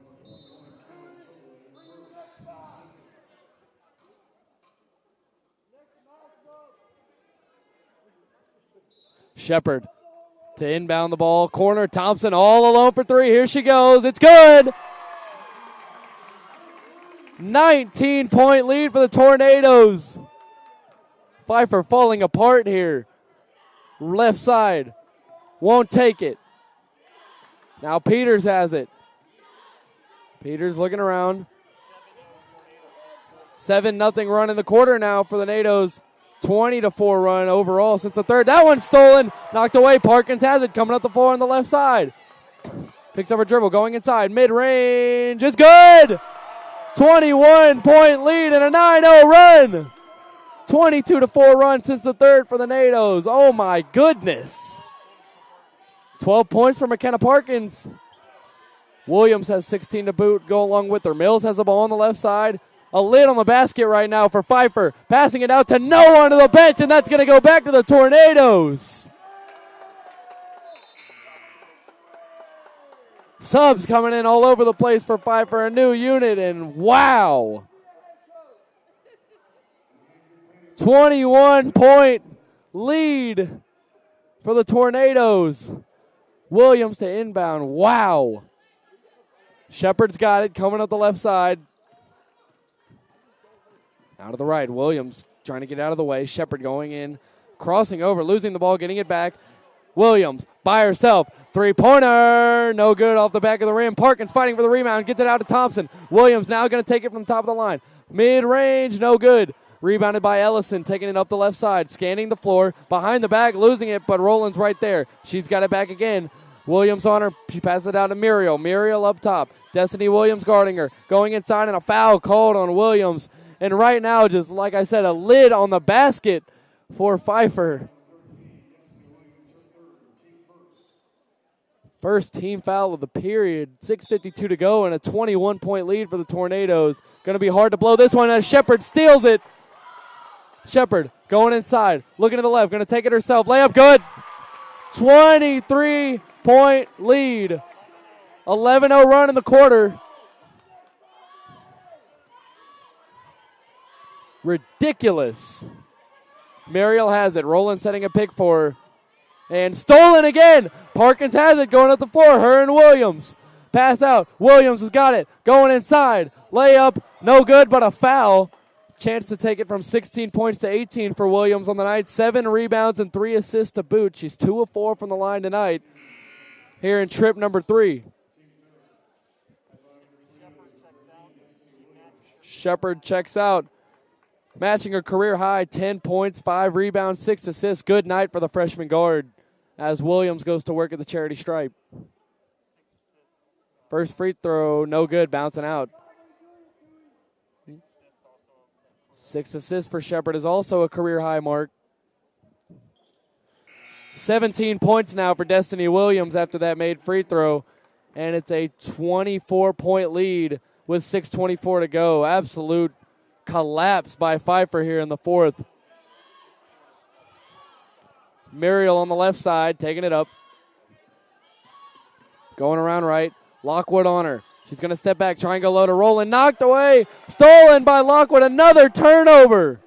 Shepard to inbound the ball. Corner, Thompson all alone for three. Here she goes. It's good. 19-point lead for the Tornadoes. Pfeiffer falling apart here. Left side. Won't take it. Now Peters has it. Peters looking around. 7-0 run in the quarter now for the Nados. 20-4 run overall since the third. That one's stolen. Knocked away. Parkins has it. Coming up the floor on the left side. Picks up a dribble. Going inside. Mid-range. It's good. 21-point lead and a 9-0 run. 22-4 run since the third for the Nados. Oh, my goodness. 12 points for McKenna Parkins. Williams has 16 to boot. Go along with her. Mills has the ball on the left side. A lid on the basket right now for Pfeiffer. Passing it out to no one to the bench, and that's going to go back to the Tornadoes. Subs coming in all over the place for Pfeiffer. A new unit, and wow. 21-point lead for the Tornadoes. Williams to inbound. Wow. Shepard's got it. Coming up the left side. Out of the right, Williams trying to get out of the way. Shepard going in, crossing over, losing the ball, getting it back. Williams by herself. Three-pointer. No good off the back of the rim. Parkins fighting for the rebound. Gets it out to Thompson. Williams now going to take it from the top of the line. Mid-range, no good. Rebounded by Ellison, taking it up the left side. Scanning the floor. Behind the back, losing it, but Rowland's right there. She's got it back again. Williams on her. She passes it out to Muriel. Muriel up top. Destiny Williams guarding her. Going inside, and a foul called on Williams. And right now, just like I said, a lid on the basket for Pfeiffer. First team foul of the period. 6:52 to go and a 21-point lead for the Tornadoes. Going to be hard to blow this one as Shepard steals it. Shepard going inside, looking to the left, going to take it herself. Layup good. 23-point lead. 11-0 run in the quarter. Ridiculous. Muriel has it. Rowland setting a pick for her. And stolen again. Parkins has it going up the floor. Her and Williams. Pass out. Williams has got it. Going inside. Layup. No good, but a foul. Chance to take it from 16 points to 18 for Williams on the night. 7 rebounds and 3 assists to boot. She's 2 of 4 from the line tonight. Here in trip number 3. Shepard checks out. Matching her career high, 10 points, 5 rebounds, 6 assists. Good night for the freshman guard as Williams goes to work at the charity stripe. First free throw, no good, bouncing out. 6 assists for Shepard is also a career high mark. 17 points now for Destiny Williams after that made free throw. And it's a 24-point lead with 6:24 to go. Absolute collapse by Pfeiffer here in the fourth. Muriel on the left side, taking it up. Going around right. Lockwood on her. She's going to step back, try and go low to Rowland. Knocked away. Stolen by Lockwood. Another turnover.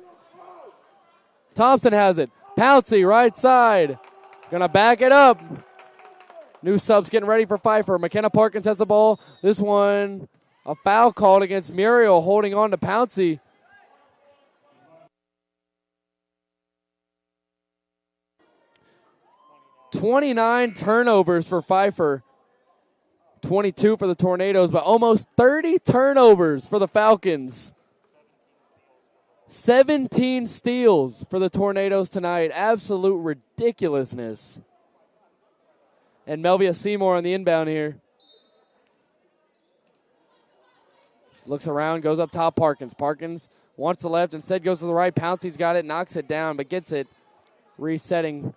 Thompson has it. Pouncey, right side. Going to back it up. New subs getting ready for Pfeiffer. McKenna Parkins has the ball. This one, a foul called against Muriel, holding on to Pouncey. 29 turnovers for Pfeiffer. 22 for the Tornadoes, but almost 30 turnovers for the Falcons. 17 steals for the Tornadoes tonight. Absolute ridiculousness. And Melvia Seymour on the inbound here. Looks around, goes up top, Parkins. Parkins wants the left, instead goes to the right. Pouncey's got it, knocks it down, but gets it. Resetting.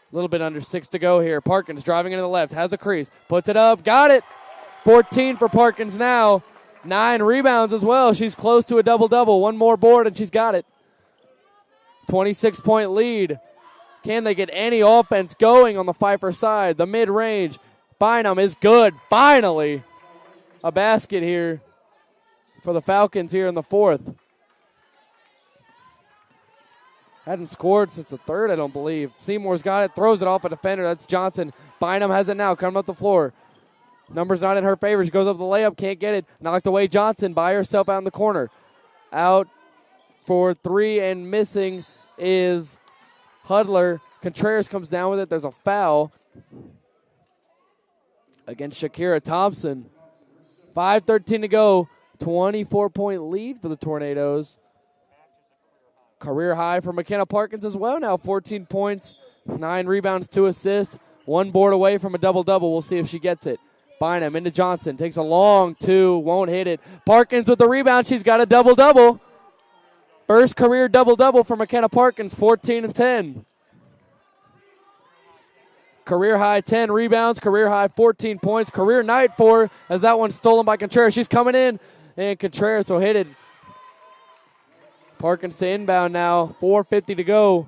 A little bit under 6 to go here. Parkins driving into the left, has a crease, puts it up, got it. 14 for Parkins now. 9 rebounds as well. She's close to a double-double. One more board, and she's got it. 26-point lead. Can they get any offense going on the Pfeiffer side? The mid-range. Bynum is good. Finally, a basket here for the Falcons here in the fourth. Hadn't scored since the third, I don't believe. Seymour's got it, throws it off a defender. That's Johnson. Bynum has it now, coming up the floor. Numbers not in her favor. She goes up the layup, can't get it. Knocked away Johnson by herself out in the corner. Out for 3 and missing is Hudler. Contreras comes down with it. There's a foul against Shakira Thompson. 5:13 to go. 24-point lead for the Tornadoes. Career high for McKenna Parkins as well now. 14 points, 9 rebounds, 2 assists. 1 board away from a double-double. We'll see if she gets it. Bynum into Johnson. Takes a long 2. Won't hit it. Parkins with the rebound. She's got a double-double. First career double-double for McKenna Parkins. 14 and 10. Career high 10 rebounds. Career high 14 points. Career night for her, as that one's stolen by Contreras. She's coming in, and Contreras will hit it. Parkins to inbound now. 4:50 to go.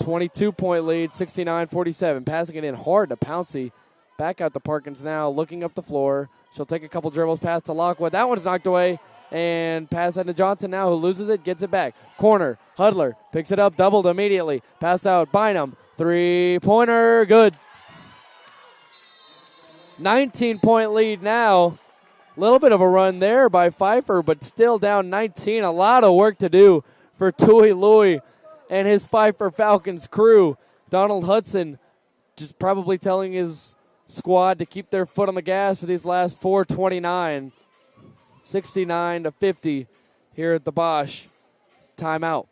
22-point lead, 69-47. Passing it in hard to Pouncey. Back out to Parkins now, looking up the floor. She'll take a couple dribbles, pass to Lockwood. That one's knocked away. And pass out to Johnson now, who loses it, gets it back. Corner, Hudler picks it up, doubled immediately. Pass out, Bynum. 3-pointer, good. 19-point lead now. Little bit of a run there by Pfeiffer, but still down 19. A lot of work to do for Tui Louie and his Pfeiffer Falcons crew. Donald Hudson just probably telling his squad to keep their foot on the gas for these last 4:29. 69-50 here at the Bosch. Timeout.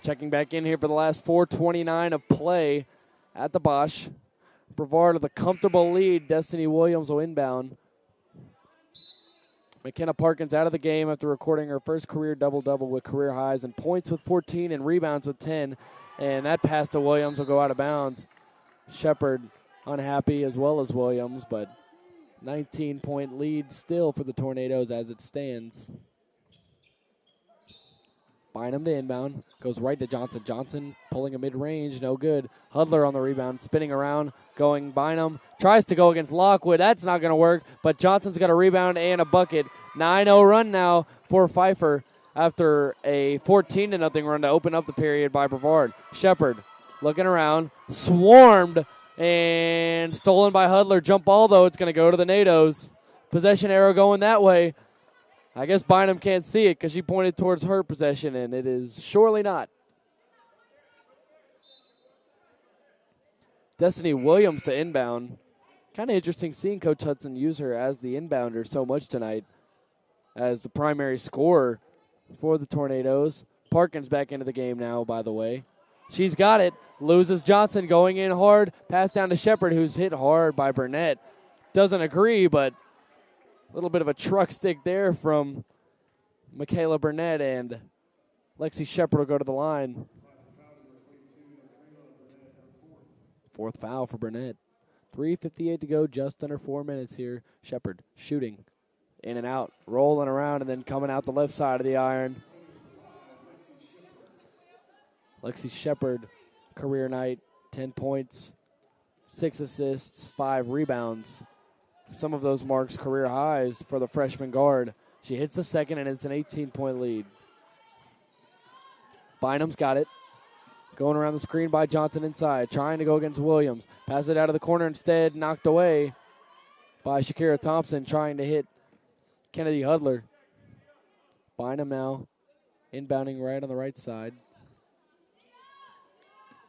Checking back in here for the last 4:29 of play at the Bosch. Brevard with a comfortable lead. Destiny Williams will inbound. McKenna Parkins out of the game after recording her first career double-double with career highs and points with 14 and rebounds with 10. And that pass to Williams will go out of bounds. Shepard unhappy as well as Williams, but 19-point lead still for the Tornadoes as it stands. Bynum to inbound. Goes right to Johnson. Johnson pulling a mid-range. No good. Hudler on the rebound. Spinning around. Going Bynum. Tries to go against Lockwood. That's not going to work. But Johnson's got a rebound and a bucket. 9-0 run now for Pfeiffer after a 14-0 run to open up the period by Brevard. Shepard looking around. Swarmed and stolen by Hudler. Jump ball, though. It's going to go to the Nados. Possession arrow going that way. I guess Bynum can't see it because she pointed towards her possession, and it is surely not. Destiny Williams to inbound. Kind of interesting seeing Coach Hudson use her as the inbounder so much tonight as the primary scorer for the Tornadoes. Parkins back into the game now, by the way. She's got it. Loses Johnson going in hard. Pass down to Shepard, who's hit hard by Burnett. Doesn't agree, but a little bit of a truck stick there from Michaela Burnett and Lexi Shepard will go to the line. Fourth foul for Burnett. 3:58 to go, just under 4 minutes here. Shepard shooting in and out, rolling around, and then coming out the left side of the iron. Lexi Shepard, career night, 10 points, 6 assists, 5 rebounds. Some of those marks career highs for the freshman guard. She hits the second, and it's an 18-point lead. Bynum's got it. Going around the screen by Johnson inside, trying to go against Williams. Pass it out of the corner instead, knocked away by Shakira Thompson, trying to hit Kennedy Hudler. Bynum now inbounding right on the right side.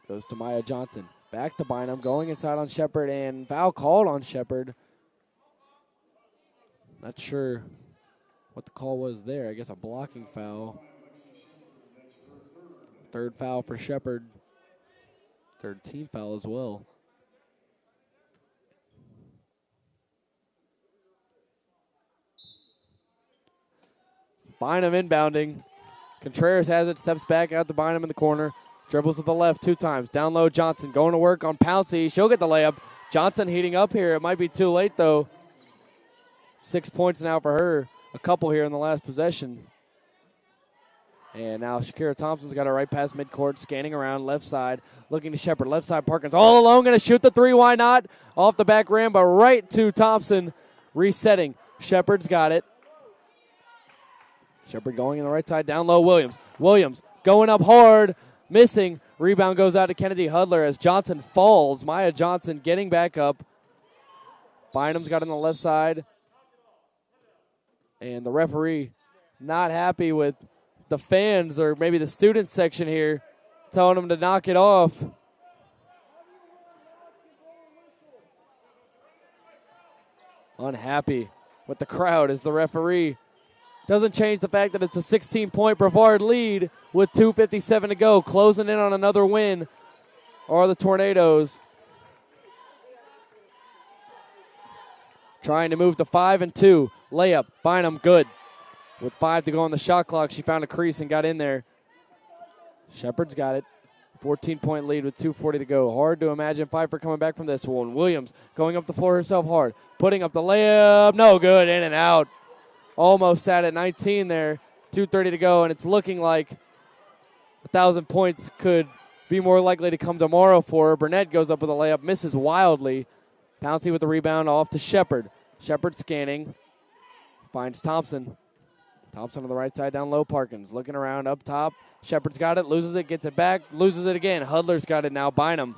Goes to Maya Johnson. Back to Bynum, going inside on Shepard, and foul called on Shepard. Not sure what the call was there. I guess a blocking foul. Third foul for Shepard. Third team foul as well. Bynum inbounding. Contreras has it, steps back out to Bynum in the corner. Dribbles to the left 2 times. Down low, Johnson going to work on Pouncey. She'll get the layup. Johnson heating up here. It might be too late, though. 6 points now for her. A couple here in the last possession. And now Shakira Thompson's got her right past midcourt, scanning around left side, looking to Shepard. Left side, Parkins all alone, going to shoot the 3. Why not? Off the back rim, but right to Thompson. Resetting. Shepard's got it. Shepard going in the right side, down low, Williams. Williams going up hard. Missing. Rebound goes out to Kennedy Hudler as Johnson falls. Maya Johnson getting back up. Bynum's got it on the left side. And the referee not happy with the fans, or maybe the student section here, telling them to knock it off. Unhappy with the crowd as the referee. Doesn't change the fact that it's a 16-point Brevard lead with 2:57 to go. Closing in on another win are the Tornadoes. Trying to move to 5-2. Layup. Bynum good. With 5 to go on the shot clock, she found a crease and got in there. Shepard's got it. 14-point lead with 2:40 to go. Hard to imagine Pfeiffer coming back from this one. Williams going up the floor herself hard. Putting up the layup. No good. In and out. Almost sat at 19 there. 2:30 to go, and it's looking like 1,000 points could be more likely to come tomorrow for her. Burnett goes up with a layup, misses wildly. Pouncey with the rebound off to Shepard. Shepard scanning. Finds Thompson. Thompson on the right side, down low, Parkins. Looking around up top. Shepard's got it, loses it, gets it back, loses it again. Hudler's got it now. Bynum.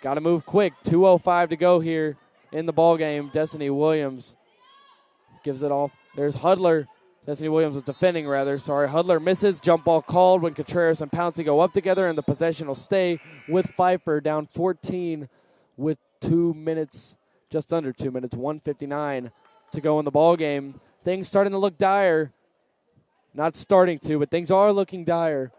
Got to move quick. 2:05 to go here in the ball game. Destiny Williams gives it off. There's Hudler. Destiny Williams was defending, rather. Sorry. Hudler misses. Jump ball called when Contreras and Pouncey go up together, and the possession will stay with Pfeiffer down 14 with 2 minutes, just under 2 minutes, 1:59 to go in the ball game. Things starting to look dire. Not starting to, but things are looking dire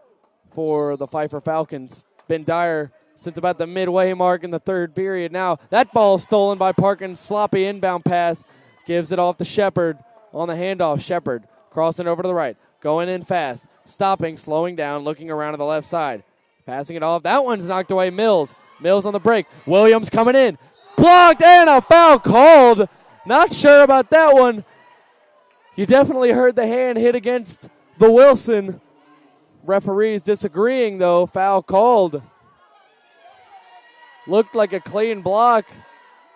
for the Pfeiffer Falcons. Been dire since about the midway mark in the third period. Now that ball stolen by Parkins. Sloppy inbound pass. Gives it off to Shepard on the handoff. Shepard crossing over to the right. Going in fast. Stopping, slowing down, looking around to the left side. Passing it off. That one's knocked away. Mills. Mills on the break. Williams coming in. Blocked and a foul called. Not sure about that one. You definitely heard the hand hit against the Wilson. Referees disagreeing, though. Foul called. Looked like a clean block.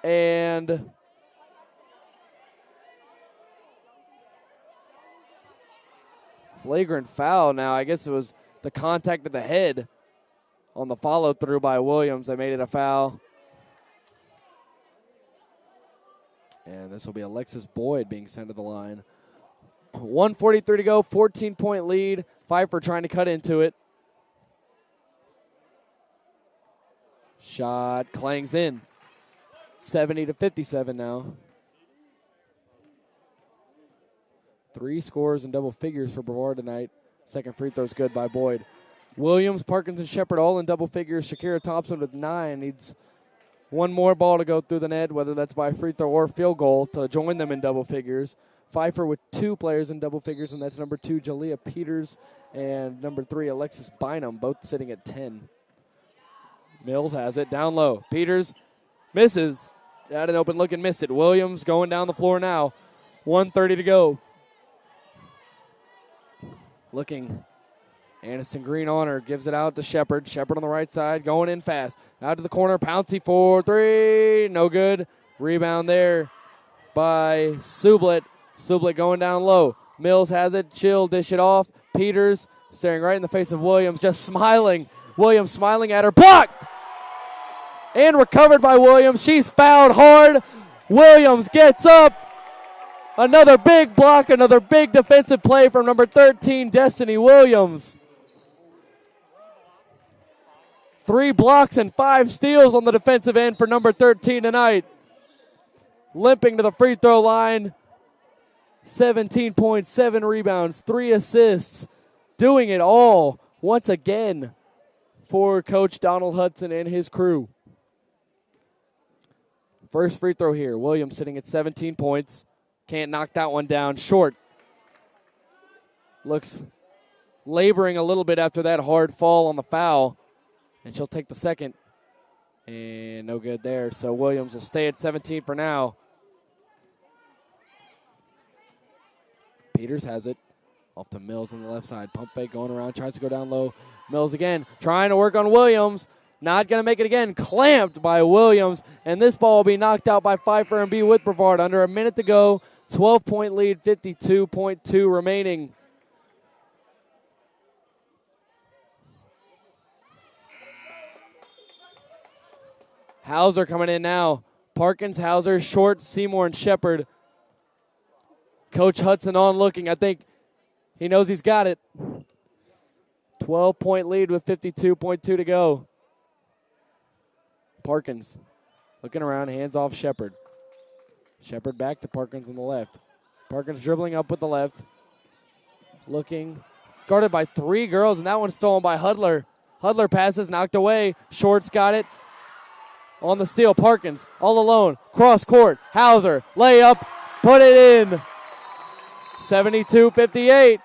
And flagrant foul now. I guess it was the contact of the head on the follow-through by Williams that made it a foul. And this will be Alexis Boyd being sent to the line. 1:43 to go, 14-point lead. Pfeiffer trying to cut into it. Shot clangs in. 70-57 now. 3 scores in double figures for Brevard tonight. Second free throw's good by Boyd. Williams, Parkins, and Shepard all in double figures. Shakira Thompson with 9 needs one more ball to go through the net, whether that's by free throw or field goal, to join them in double figures. Pfeiffer with 2 players in double figures, and that's number 2, Jalea Peters, and number 3, Alexis Bynum, both sitting at 10. Mills has it down low. Peters misses. Had an open look and missed it. Williams going down the floor now. 1:30 to go. Looking. Aniston Green on her. Gives it out to Shepard. Shepard on the right side. Going in fast. Out to the corner. Pouncey for 3. No good. Rebound there by Sublet. Sublet going down low. Mills has it. Chill. Dish it off. Peters staring right in the face of Williams. Just smiling. Williams smiling at her. Block! And recovered by Williams. She's fouled hard. Williams gets up. Another big block, another big defensive play from number 13, Destiny Williams. 3 blocks and 5 steals on the defensive end for number 13 tonight. Limping to the free throw line. 17 points, 7 rebounds, 3 assists. Doing it all once again for Coach Donald Hudson and his crew. First free throw here. Williams sitting at 17 points. Can't knock that one down. Short. Looks laboring a little bit after that hard fall on the foul. And she'll take the second. And no good there. So Williams will stay at 17 for now. Peters has it. Off to Mills on the left side. Pump fake going around. Tries to go down low. Mills again. Trying to work on Williams. Not going to make it again. Clamped by Williams. And this ball will be knocked out by Pfeiffer and be with Brevard. Under a minute to go. 12-point lead. 52.2 remaining. Hauser coming in now. Parkins, Hauser, Short, Seymour, and Shepard. Coach Hudson on looking. I think he knows he's got it. 12-point lead with 52.2 to go. Parkins looking around, hands off Shepard. Shepard back to Parkins on the left. Parkins dribbling up with the left. Looking, guarded by 3 girls, and that one's stolen by Hudler. Hudler passes, knocked away. Short's got it. On the steal, Parkins all alone. Cross court, Hauser, layup, put it in. 72-58.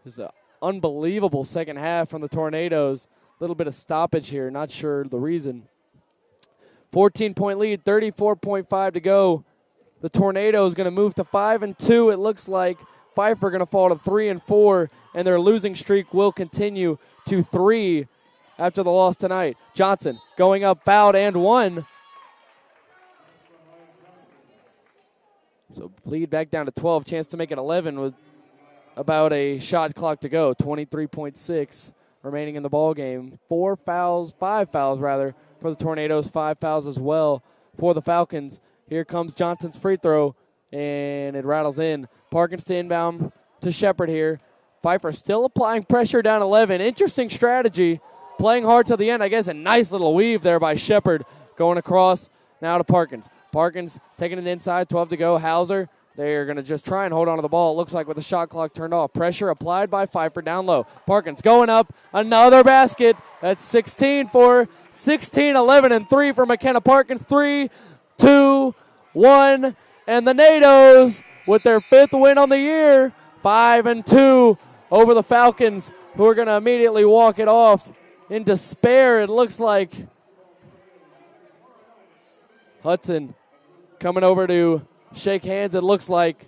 Just an unbelievable second half from the Tornadoes. A little bit of stoppage here, not sure the reason. 14-point lead, 34.5 to go. The Tornadoes going to move to 5-2. It looks like Pfeiffer going to fall to 3-4, and their losing streak will continue to 3 after the loss tonight. Johnson going up, fouled, and 1. So lead back down to 12. Chance to make it 11 with about a shot clock to go. 23.6 remaining in the ball game. 5 fouls rather, for the Tornadoes. 5 fouls as well for the Falcons. Here comes Johnson's free throw, and it rattles in. Parkins to inbound to Shepard here. Pfeiffer still applying pressure down 11. Interesting strategy. Playing hard till the end. I guess a nice little weave there by Shepard. Going across now to Parkins. Parkins taking it inside. 12 to go. Hauser. They're going to just try and hold on to the ball, it looks like, with the shot clock turned off. Pressure applied by Pfeiffer down low. Parkins going up. Another basket. That's 16 for 16, 11, and 3 for McKenna Parkins. 3, 2, 1. And the NATOs with their 5th win on the year. 5-2 over the Falcons, who are going to immediately walk it off in despair, it looks like. Hudson coming over to shake hands, it looks like.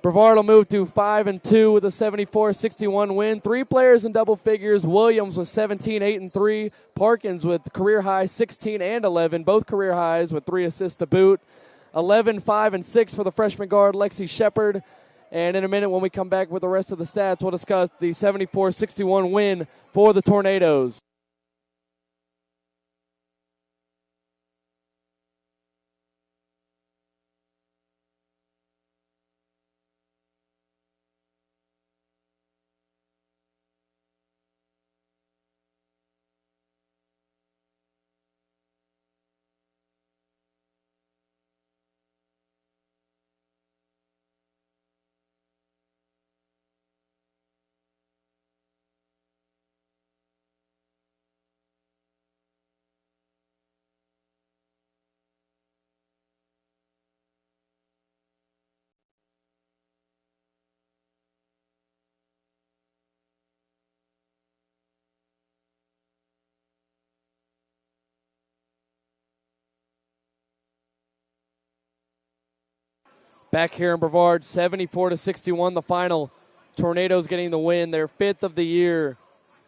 Brevard will move to 5-2 with a 74-61 win. 3 players in double figures. Williams with 17, 8, and 3. Parkins with career high 16 and 11, both career highs with 3 assists to boot. 11, 5, and 6 for the freshman guard, Lexi Shepard. And in a minute, when we come back with the rest of the stats, we'll discuss the 74-61 win for the Tornadoes. Back here in Brevard, 74-61 the final. Tornadoes getting the win, their 5th of the year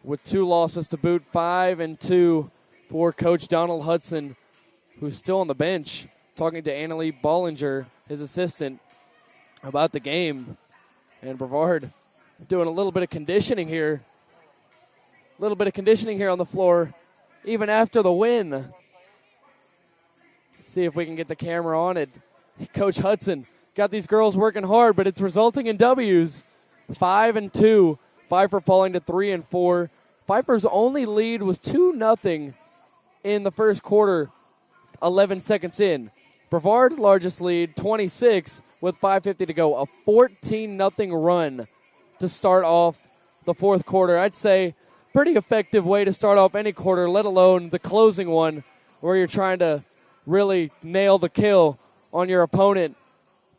with 2 losses to boot, 5-2 for Coach Donald Hudson, who's still on the bench, talking to Annalie Bollinger, his assistant, about the game. And Brevard doing a little bit of conditioning here. A little bit of conditioning here on the floor, even after the win. Let's see if we can get the camera on it. Coach Hudson got these girls working hard, but it's resulting in W's. 5-2. Pfeiffer falling to 3-4. Pfeiffer's only lead was 2-0 in the first quarter, 11 seconds in. Brevard's largest lead, 26, with 5:50 to go. A 14-0 run to start off the fourth quarter. I'd say pretty effective way to start off any quarter, let alone the closing one where you're trying to really nail the kill on your opponent.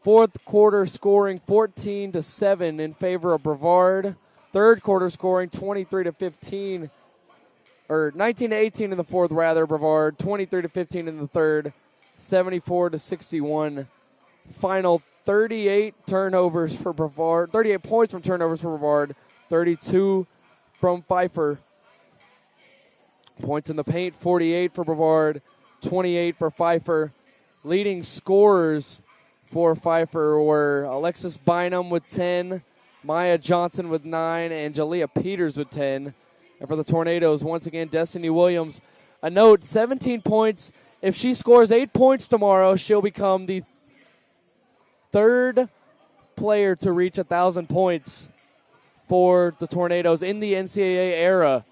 Fourth quarter scoring 14-7 in favor of Brevard. Third quarter scoring 23-15, or 19-18 in the fourth rather, Brevard. 23-15 in the third, 74-61. Final 38 turnovers for Brevard, 38 points from turnovers for Brevard, 32 from Pfeiffer. Points in the paint, 48 for Brevard, 28 for Pfeiffer. Leading scorers for Pfeiffer were Alexis Bynum with 10, Maya Johnson with 9, and Jalea Peters with 10. And for the Tornadoes, once again, Destiny Williams. A note, 17 points. If she scores 8 points tomorrow, she'll become the third player to reach 1,000 points for the Tornadoes in the NCAA era.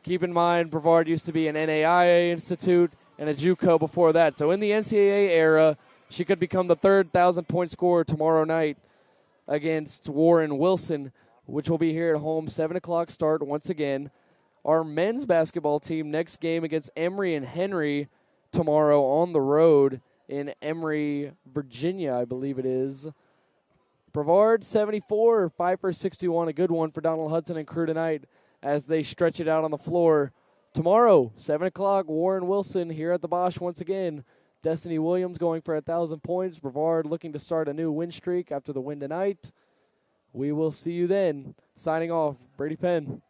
Keep in mind, Brevard used to be an NAIA institute and a JUCO before that. So in the NCAA era, she could become the third 1,000-point scorer tomorrow night against Warren Wilson, which will be here at home, 7 o'clock start once again. Our men's basketball team, next game against Emory and Henry tomorrow on the road in Emory, Virginia, I believe it is. Brevard 74, Pfeiffer 61, a good one for Donald Hudson and crew tonight as they stretch it out on the floor. Tomorrow, 7 o'clock, Warren Wilson here at the Bosch once again. Destiny Williams going for 1,000 points. Brevard looking to start a new win streak after the win tonight. We will see you then. Signing off, Brady Penn.